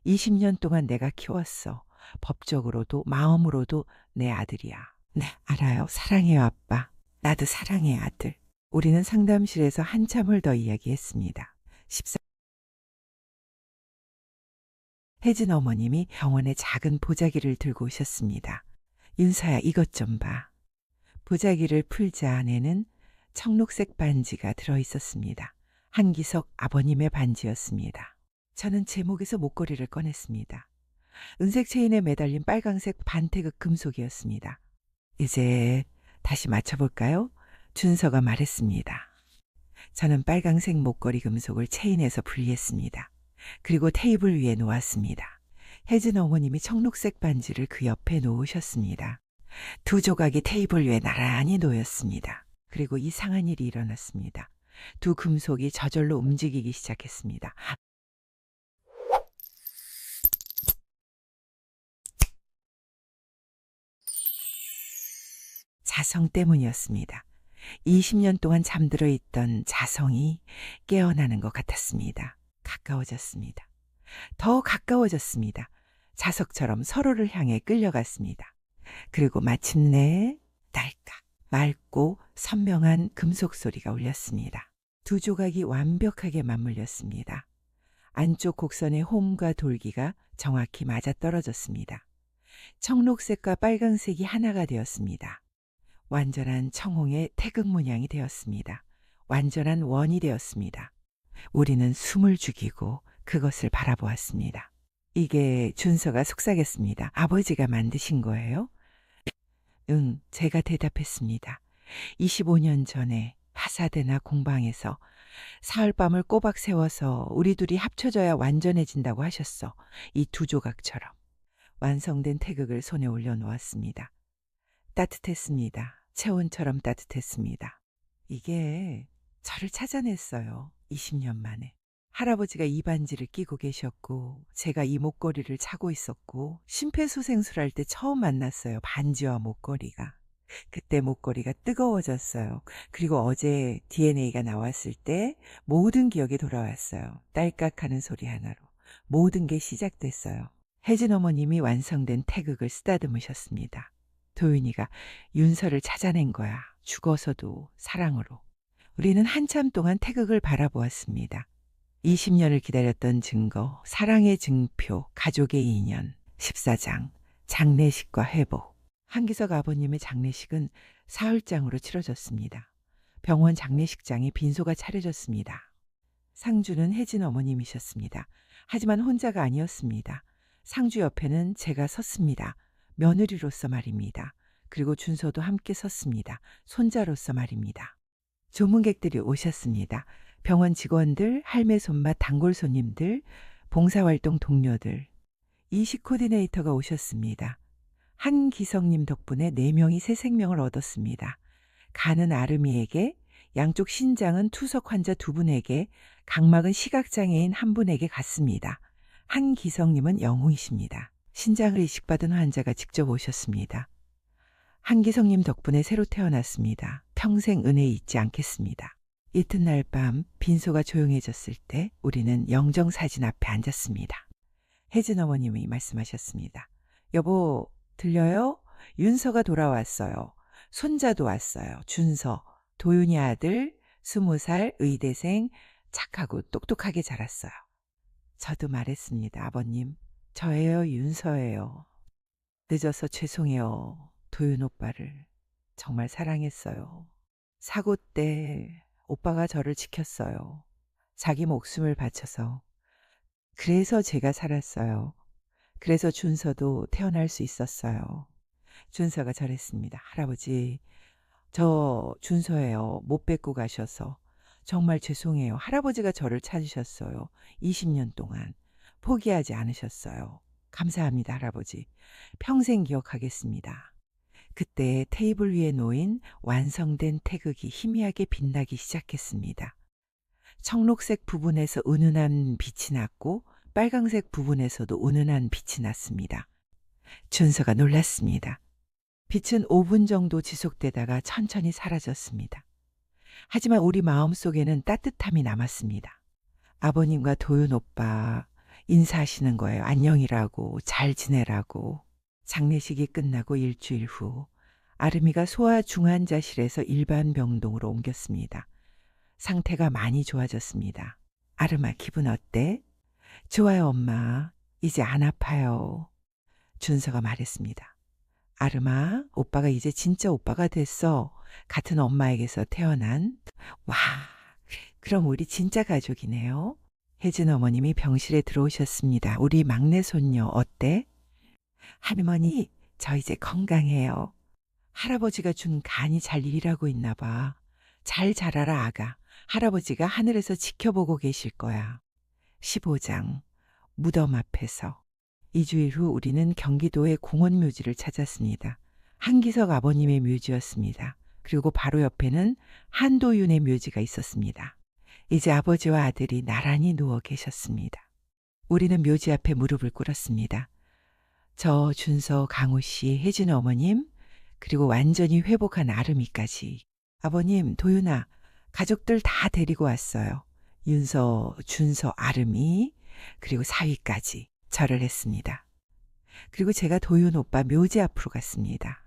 20년 동안 내가 키웠어. 법적으로도 마음으로도 내 아들이야. 네, 알아요. 사랑해요, 아빠. 나도 사랑해, 아들. 우리는 상담실에서 한참을 더 이야기했습니다. 혜진 어머님이 병원에 작은 보자기를 들고 오셨습니다. 윤서야, 이것 좀 봐. 보자기를 풀자 안에는 청록색 반지가 들어있었습니다. 한기석 아버님의 반지였습니다. 저는 제 목에서 목걸이를 꺼냈습니다. 은색 체인에 매달린 빨강색 반태극 금속이었습니다. 이제 다시 맞춰볼까요? 준서가 말했습니다. 저는 빨강색 목걸이 금속을 체인에서 분리했습니다. 그리고 테이블 위에 놓았습니다. 혜진 어머님이 청록색 반지를 그 옆에 놓으셨습니다. 2 조각이 테이블 위에 나란히 놓였습니다. 그리고 이상한 일이 일어났습니다. 2 금속이 저절로 움직이기 시작했습니다. 자성 때문이었습니다. 20년 동안 잠들어 있던 자성이 깨어나는 것 같았습니다. 가까워졌습니다. 더 가까워졌습니다. 자석처럼 서로를 향해 끌려갔습니다. 그리고 마침내 딸깍 맑고 선명한 금속 소리가 울렸습니다. 2 조각이 완벽하게 맞물렸습니다. 안쪽 곡선의 홈과 돌기가 정확히 맞아떨어졌습니다. 청록색과 빨강색이 하나가 되었습니다. 완전한 청홍의 태극 문양이 되었습니다. 완전한 원이 되었습니다. 우리는 숨을 죽이고 그것을 바라보았습니다. 이게 준서가 속삭였습니다. 아버지가 만드신 거예요? 응, 제가 대답했습니다. 25년 전에 파사데나 공방에서 사흘밤을 꼬박 세워서 우리 둘이 합쳐져야 완전해진다고 하셨어. 이 2 조각처럼. 완성된 태극을 손에 올려놓았습니다. 따뜻했습니다. 체온처럼 따뜻했습니다. 이게 저를 찾아냈어요. 20년 만에. 할아버지가 이 반지를 끼고 계셨고 제가 이 목걸이를 차고 있었고 심폐소생술할 때 처음 만났어요. 반지와 목걸이가. 그때 목걸이가 뜨거워졌어요. 그리고 어제 DNA가 나왔을 때 모든 기억이 돌아왔어요. 딸깍하는 소리 하나로. 모든 게 시작됐어요. 혜진 어머님이 완성된 태극을 쓰다듬으셨습니다. 도윤이가 윤서를 찾아낸 거야. 죽어서도 사랑으로. 우리는 한참 동안 태극을 바라보았습니다. 20년을 기다렸던 증거, 사랑의 증표, 가족의 인연, 14장, 장례식과 회복. 한기석 아버님의 장례식은 사흘장으로 치러졌습니다. 병원 장례식장에 빈소가 차려졌습니다. 상주는 혜진 어머님이셨습니다. 하지만 혼자가 아니었습니다. 상주 옆에는 제가 섰습니다. 며느리로서 말입니다. 그리고 준서도 함께 섰습니다. 손자로서 말입니다. 조문객들이 오셨습니다. 병원 직원들, 할매 손맛 단골 손님들, 봉사활동 동료들, 이식 코디네이터가 오셨습니다. 한기성님 덕분에 4명이 새 생명을 얻었습니다. 간은 아름이에게, 양쪽 신장은 투석 환자 2분에게, 각막은 시각장애인 1분에게 갔습니다. 한기성님은 영웅이십니다. 신장을 이식받은 환자가 직접 오셨습니다. 한기성님 덕분에 새로 태어났습니다. 평생 은혜 잊지 않겠습니다. 이튿날 밤 빈소가 조용해졌을 때 우리는 영정사진 앞에 앉았습니다. 혜진 어머님이 말씀하셨습니다. 여보, 들려요? 윤서가 돌아왔어요. 손자도 왔어요. 준서, 도윤이 아들, 20살 의대생, 착하고 똑똑하게 자랐어요. 저도 말했습니다. 아버님, 저예요, 윤서예요. 늦어서 죄송해요. 도윤 오빠를 정말 사랑했어요. 사고 때 오빠가 저를 지켰어요. 자기 목숨을 바쳐서. 그래서 제가 살았어요. 그래서 준서도 태어날 수 있었어요. 준서가 저랬습니다. 할아버지, 저 준서예요. 못 뵙고 가셔서. 정말 죄송해요. 할아버지가 저를 찾으셨어요. 20년 동안. 포기하지 않으셨어요. 감사합니다, 할아버지. 평생 기억하겠습니다. 그때 테이블 위에 놓인 완성된 태극이 희미하게 빛나기 시작했습니다. 청록색 부분에서 은은한 빛이 났고 빨강색 부분에서도 은은한 빛이 났습니다. 준서가 놀랐습니다. 빛은 5분 정도 지속되다가 천천히 사라졌습니다. 하지만 우리 마음속에는 따뜻함이 남았습니다. 아버님과 도윤 오빠 인사하시는 거예요. 안녕이라고, 잘 지내라고. 장례식이 끝나고 일주일 후 아름이가 소아 중환자실에서 일반 병동으로 옮겼습니다. 상태가 많이 좋아졌습니다. 아름아, 기분 어때? 좋아요, 엄마. 이제 안 아파요. 준서가 말했습니다. 아름아, 오빠가 이제 진짜 오빠가 됐어. 같은 엄마에게서 태어난. 와, 그럼 우리 진짜 가족이네요. 혜진 어머님이 병실에 들어오셨습니다. 우리 막내 손녀 어때? 할머니, 저 이제 건강해요. 할아버지가 준 간이 잘 일하고 있나 봐. 잘 자라라, 아가. 할아버지가 하늘에서 지켜보고 계실 거야. 15장 무덤 앞에서. 2주일 후 우리는 경기도의 공원묘지를 찾았습니다. 한기석 아버님의 묘지였습니다. 그리고 바로 옆에는 한도윤의 묘지가 있었습니다. 이제 아버지와 아들이 나란히 누워 계셨습니다. 우리는 묘지 앞에 무릎을 꿇었습니다. 저, 준서, 강우 씨, 혜진 어머님, 그리고 완전히 회복한 아름이까지. 아버님, 도윤아, 가족들 다 데리고 왔어요. 윤서, 준서, 아름이, 그리고 사위까지 절을 했습니다. 그리고 제가 도윤 오빠 묘지 앞으로 갔습니다.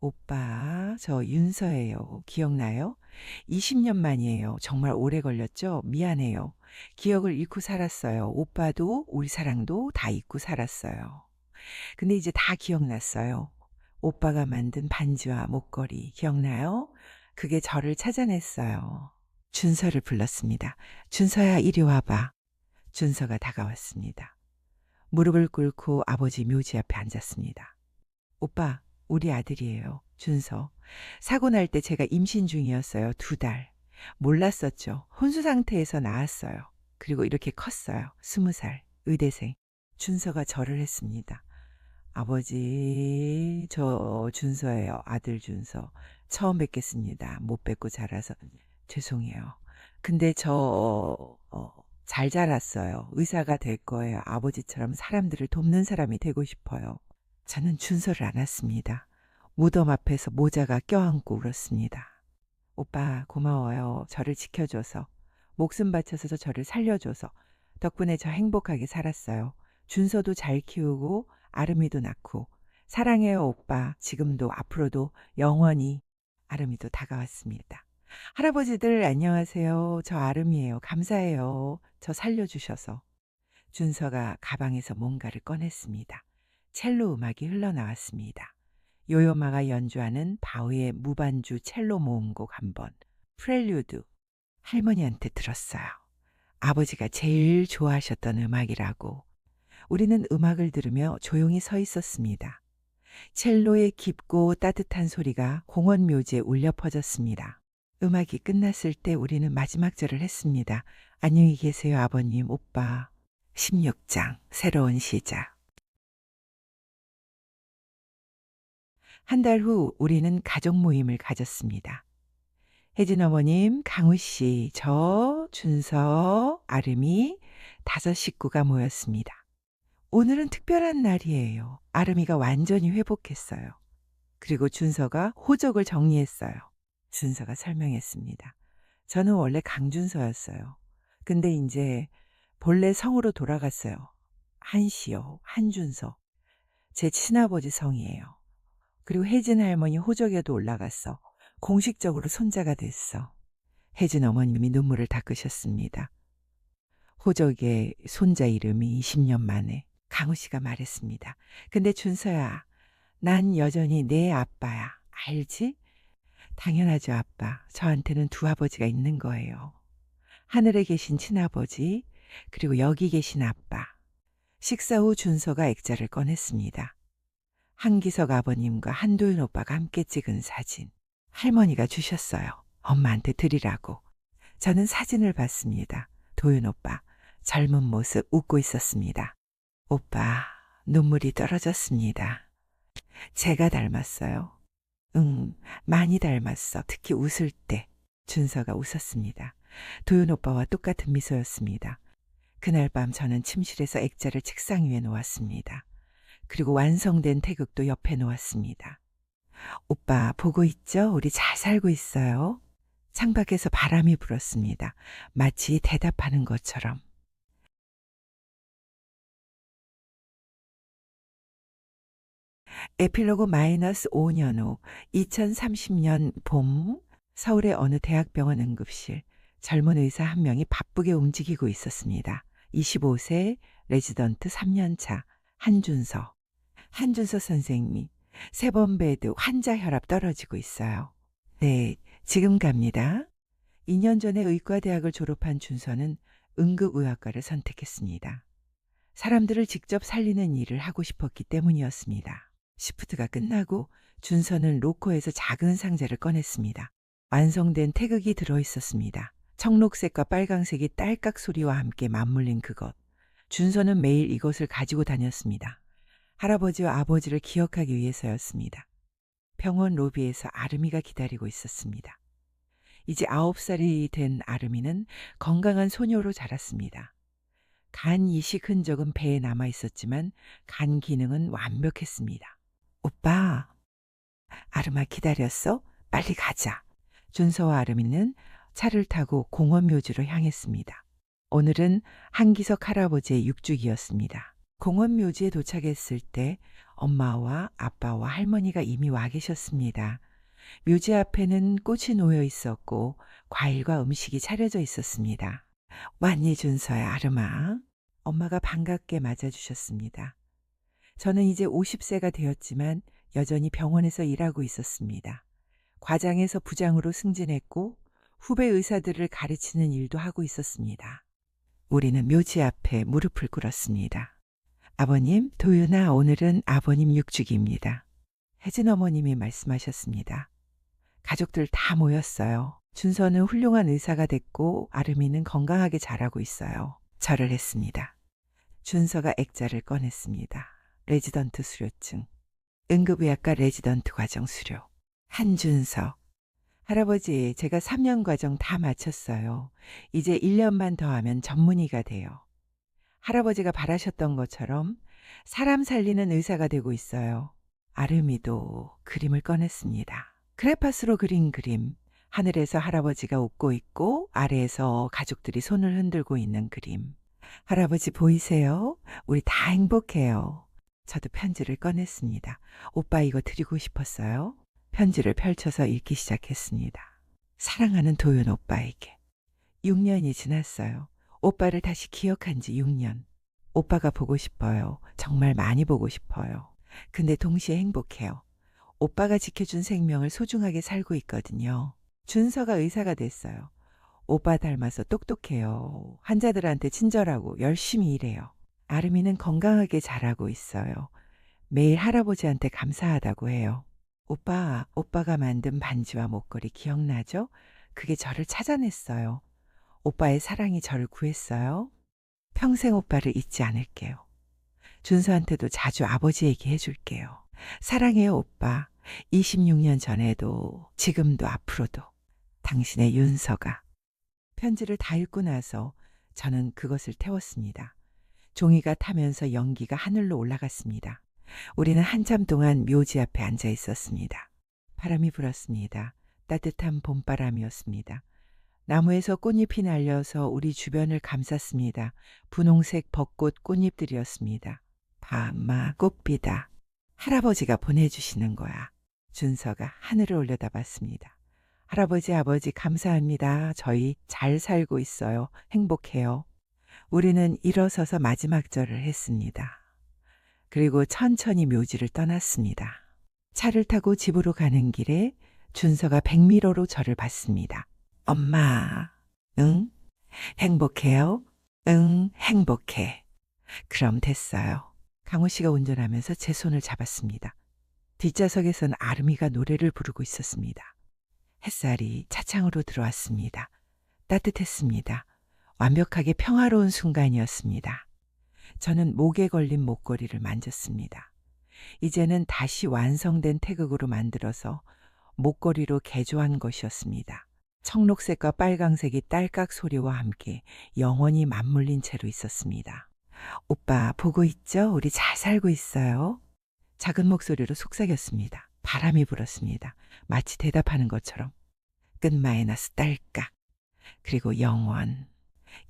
오빠, 저 윤서예요. 기억나요? 20년 만이에요. 정말 오래 걸렸죠? 미안해요. 기억을 잃고 살았어요. 오빠도 우리 사랑도 다 잊고 살았어요. 근데 이제 다 기억났어요. 오빠가 만든 반지와 목걸이 기억나요? 그게 저를 찾아냈어요. 준서를 불렀습니다. 준서야, 이리 와봐. 준서가 다가왔습니다. 무릎을 꿇고 아버지 묘지 앞에 앉았습니다. 오빠, 우리 아들이에요. 준서. 사고 날 때 제가 임신 중이었어요. 2달. 몰랐었죠. 혼수 상태에서 낳았어요. 그리고 이렇게 컸어요. 20살. 의대생. 준서가 절을 했습니다. 아버지, 저 준서예요. 아들 준서. 처음 뵙겠습니다. 못 뵙고 자라서 죄송해요. 근데 잘 자랐어요. 의사가 될 거예요. 아버지처럼 사람들을 돕는 사람이 되고 싶어요. 저는 준서를 안았습니다. 무덤 앞에서 모자가 껴안고 울었습니다. 오빠, 고마워요. 저를 지켜줘서. 목숨 바쳐서 저를 살려줘서. 덕분에 저 행복하게 살았어요. 준서도 잘 키우고 아름이도 낳고. 사랑해요, 오빠. 지금도 앞으로도 영원히. 아름이도 다가왔습니다. 할아버지들 안녕하세요. 저 아름이에요. 감사해요. 저 살려주셔서. 준서가 가방에서 뭔가를 꺼냈습니다. 첼로 음악이 흘러나왔습니다. 요요마가 연주하는 바흐의 무반주 첼로 모음곡 한번. 프렐류드. 할머니한테 들었어요. 아버지가 제일 좋아하셨던 음악이라고. 우리는 음악을 들으며 조용히 서 있었습니다. 첼로의 깊고 따뜻한 소리가 공원 묘지에 울려 퍼졌습니다. 음악이 끝났을 때 우리는 마지막 절을 했습니다. 안녕히 계세요, 아버님, 오빠. 16장 새로운 시작. 한 달 후 우리는 가족 모임을 가졌습니다. 혜진 어머님, 강우 씨, 저, 준서, 아름이 5 식구가 모였습니다. 오늘은 특별한 날이에요. 아름이가 완전히 회복했어요. 그리고 준서가 호적을 정리했어요. 준서가 설명했습니다. 저는 원래 강준서였어요. 근데 이제 본래 성으로 돌아갔어요. 한씨요, 한준서. 제 친아버지 성이에요. 그리고 혜진 할머니 호적에도 올라갔어. 공식적으로 손자가 됐어. 혜진 어머님이 눈물을 닦으셨습니다. 호적의 손자 이름이 20년 만에. 강우 씨가 말했습니다. 근데 준서야, 난 여전히 내 아빠야. 알지? 당연하죠, 아빠. 저한테는 두 아버지가 있는 거예요. 하늘에 계신 친아버지, 그리고 여기 계신 아빠. 식사 후 준서가 액자를 꺼냈습니다. 한기석 아버님과 한도윤 오빠가 함께 찍은 사진. 할머니가 주셨어요. 엄마한테 드리라고. 저는 사진을 봤습니다. 도윤 오빠, 젊은 모습 웃고 있었습니다. 오빠, 눈물이 떨어졌습니다. 제가 닮았어요. 응, 많이 닮았어. 특히 웃을 때. 준서가 웃었습니다. 도윤 오빠와 똑같은 미소였습니다. 그날 밤 저는 침실에서 액자를 책상 위에 놓았습니다. 그리고 완성된 태극도 옆에 놓았습니다. 오빠 보고 있죠? 우리 잘 살고 있어요. 창밖에서 바람이 불었습니다. 마치 대답하는 것처럼. 에필로그 -5년 후 2030년 봄 서울의 어느 대학병원 응급실. 젊은 의사 한 명이 바쁘게 움직이고 있었습니다. 25세 레지던트 3년차 한준서. 한준서 선생님, 3번 베드 환자 혈압 떨어지고 있어요. 네, 지금 갑니다. 2년 전에 의과대학을 졸업한 준서는 응급의학과를 선택했습니다. 사람들을 직접 살리는 일을 하고 싶었기 때문이었습니다. 시프트가 끝나고 준서는 로커에서 작은 상자를 꺼냈습니다. 완성된 태극이 들어있었습니다. 청록색과 빨강색이 딸깍 소리와 함께 맞물린 그것. 준서는 매일 이것을 가지고 다녔습니다. 할아버지와 아버지를 기억하기 위해서였습니다. 병원 로비에서 아름이가 기다리고 있었습니다. 이제 9살이 된 아름이는 건강한 소녀로 자랐습니다. 간 이식 흔적은 배에 남아 있었지만 간 기능은 완벽했습니다. 오빠, 아름아 기다렸어? 빨리 가자. 준서와 아름이는 차를 타고 공원 묘지로 향했습니다. 오늘은 한기석 할아버지의 육죽이었습니다. 공원 묘지에 도착했을 때 엄마와 아빠와 할머니가 이미 와 계셨습니다. 묘지 앞에는 꽃이 놓여 있었고 과일과 음식이 차려져 있었습니다. 왔니 준서야, 아름아. 엄마가 반갑게 맞아주셨습니다. 저는 이제 50세가 되었지만 여전히 병원에서 일하고 있었습니다. 과장에서 부장으로 승진했고 후배 의사들을 가르치는 일도 하고 있었습니다. 우리는 묘지 앞에 무릎을 꿇었습니다. 아버님, 도윤아, 오늘은 아버님 육죽입니다. 혜진 어머님이 말씀하셨습니다. 가족들 다 모였어요. 준서는 훌륭한 의사가 됐고 아름이는 건강하게 자라고 있어요. 절을 했습니다. 준서가 액자를 꺼냈습니다. 레지던트 수료증. 응급의학과 레지던트 과정 수료. 한준서. 할아버지, 제가 3년 과정 다 마쳤어요. 이제 1년만 더 하면 전문의가 돼요. 할아버지가 바라셨던 것처럼 사람 살리는 의사가 되고 있어요. 아름이도 그림을 꺼냈습니다. 크레파스로 그린 그림. 하늘에서 할아버지가 웃고 있고 아래에서 가족들이 손을 흔들고 있는 그림. 할아버지 보이세요? 우리 다 행복해요. 저도 편지를 꺼냈습니다. 오빠 이거 드리고 싶었어요. 편지를 펼쳐서 읽기 시작했습니다. 사랑하는 도윤 오빠에게. 6년이 지났어요. 오빠를 다시 기억한 지 6년. 오빠가 보고 싶어요. 정말 많이 보고 싶어요. 근데 동시에 행복해요. 오빠가 지켜준 생명을 소중하게 살고 있거든요. 준서가 의사가 됐어요. 오빠 닮아서 똑똑해요. 환자들한테 친절하고 열심히 일해요. 아름이는 건강하게 자라고 있어요. 매일 할아버지한테 감사하다고 해요. 오빠, 오빠가 만든 반지와 목걸이 기억나죠? 그게 저를 찾아냈어요. 오빠의 사랑이 저를 구했어요. 평생 오빠를 잊지 않을게요. 준서한테도 자주 아버지 얘기해줄게요. 사랑해요, 오빠. 26년 전에도 지금도 앞으로도 당신의 윤서가. 편지를 다 읽고 나서 저는 그것을 태웠습니다. 종이가 타면서 연기가 하늘로 올라갔습니다. 우리는 한참 동안 묘지 앞에 앉아 있었습니다. 바람이 불었습니다. 따뜻한 봄바람이었습니다. 나무에서 꽃잎이 날려서 우리 주변을 감쌌습니다. 분홍색 벚꽃 꽃잎들이었습니다. 밤아 꽃비다. 할아버지가 보내주시는 거야. 준서가 하늘을 올려다봤습니다. 할아버지, 아버지 감사합니다. 저희 잘 살고 있어요. 행복해요. 우리는 일어서서 마지막 절을 했습니다. 그리고 천천히 묘지를 떠났습니다. 차를 타고 집으로 가는 길에 준서가 백미러로 저를 봤습니다. 엄마, 응? 행복해요? 응, 행복해. 그럼 됐어요. 강호 씨가 운전하면서 제 손을 잡았습니다. 뒷좌석에선 아름이가 노래를 부르고 있었습니다. 햇살이 차창으로 들어왔습니다. 따뜻했습니다. 완벽하게 평화로운 순간이었습니다. 저는 목에 걸린 목걸이를 만졌습니다. 이제는 다시 완성된 태극으로 만들어서 목걸이로 개조한 것이었습니다. 청록색과 빨강색이 딸깍 소리와 함께 영원히 맞물린 채로 있었습니다. 오빠 보고 있죠? 우리 잘 살고 있어요. 작은 목소리로 속삭였습니다. 바람이 불었습니다. 마치 대답하는 것처럼. 끝마이너스 딸깍. 그리고 영원.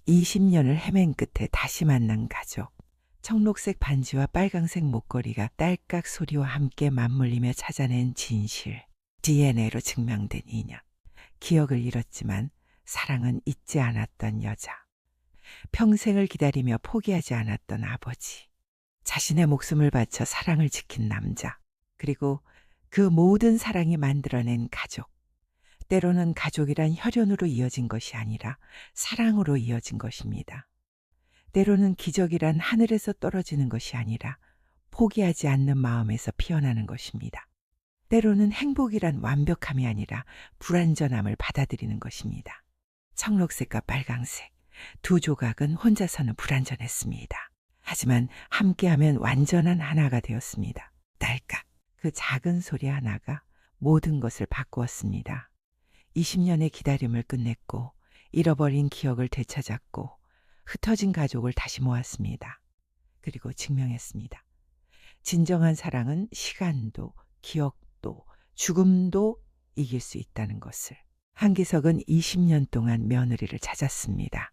20년을 헤맨 끝에 다시 만난 가족. 청록색 반지와 빨강색 목걸이가 딸깍 소리와 함께 맞물리며 찾아낸 진실. DNA로 증명된 인연. 기억을 잃었지만 사랑은 잊지 않았던 여자. 평생을 기다리며 포기하지 않았던 아버지. 자신의 목숨을 바쳐 사랑을 지킨 남자. 그리고 그 모든 사랑이 만들어낸 가족. 때로는 가족이란 혈연으로 이어진 것이 아니라 사랑으로 이어진 것입니다. 때로는 기적이란 하늘에서 떨어지는 것이 아니라 포기하지 않는 마음에서 피어나는 것입니다. 때로는 행복이란 완벽함이 아니라 불완전함을 받아들이는 것입니다. 청록색과 빨강색, 두 조각은 혼자서는 불완전했습니다. 하지만 함께하면 완전한 하나가 되었습니다. 딸깍, 그 작은 소리 하나가 모든 것을 바꾸었습니다. 20년의 기다림을 끝냈고 잃어버린 기억을 되찾았고 흩어진 가족을 다시 모았습니다. 그리고 증명했습니다. 진정한 사랑은 시간도 기억도 죽음도 이길 수 있다는 것을. 한기석은 20년 동안 며느리를 찾았습니다.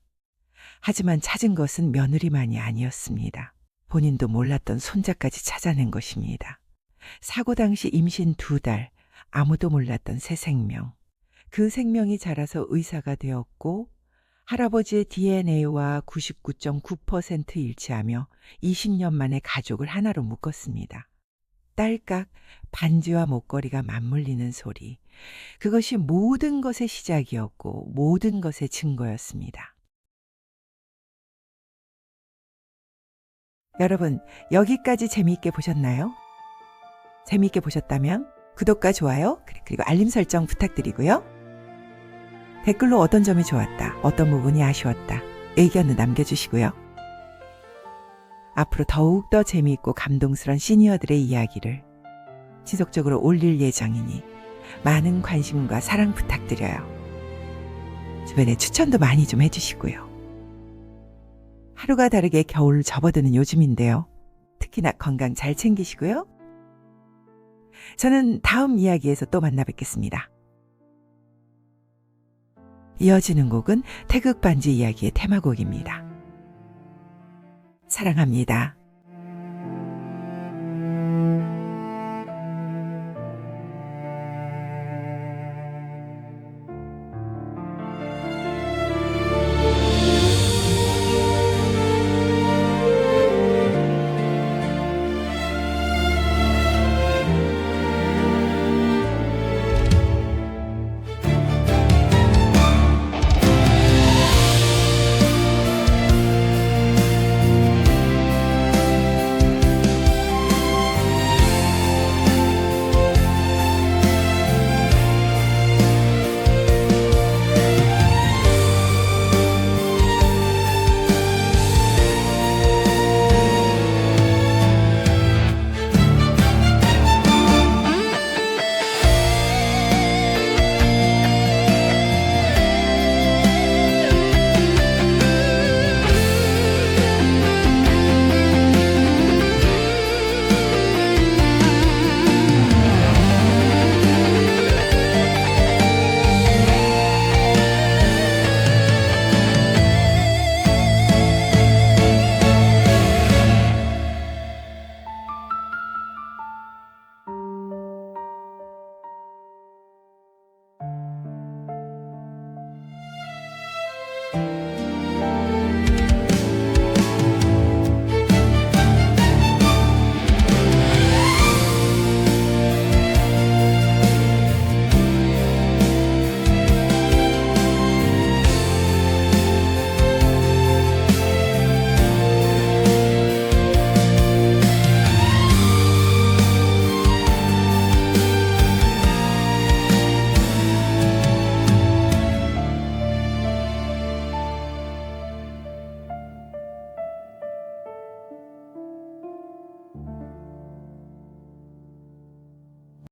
하지만 찾은 것은 며느리만이 아니었습니다. 본인도 몰랐던 손자까지 찾아낸 것입니다. 사고 당시 임신 2달, 아무도 몰랐던 새 생명. 그 생명이 자라서 의사가 되었고 할아버지의 DNA와 99.9% 일치하며 20년 만에 가족을 하나로 묶었습니다. 딸깍 반지와 목걸이가 맞물리는 소리. 그것이 모든 것의 시작이었고 모든 것의 증거였습니다. 여러분, 여기까지 재미있게 보셨나요? 재미있게 보셨다면 구독과 좋아요 그리고 알림 설정 부탁드리고요. 댓글로 어떤 점이 좋았다, 어떤 부분이 아쉬웠다 의견을 남겨주시고요. 앞으로 더욱더 재미있고 감동스러운 시니어들의 이야기를 지속적으로 올릴 예정이니 많은 관심과 사랑 부탁드려요. 주변에 추천도 많이 좀 해주시고요. 하루가 다르게 겨울 접어드는 요즘인데요. 특히나 건강 잘 챙기시고요. 저는 다음 이야기에서 또 만나 뵙겠습니다. 이어지는 곡은 태극반지 이야기의 테마곡입니다. 사랑합니다.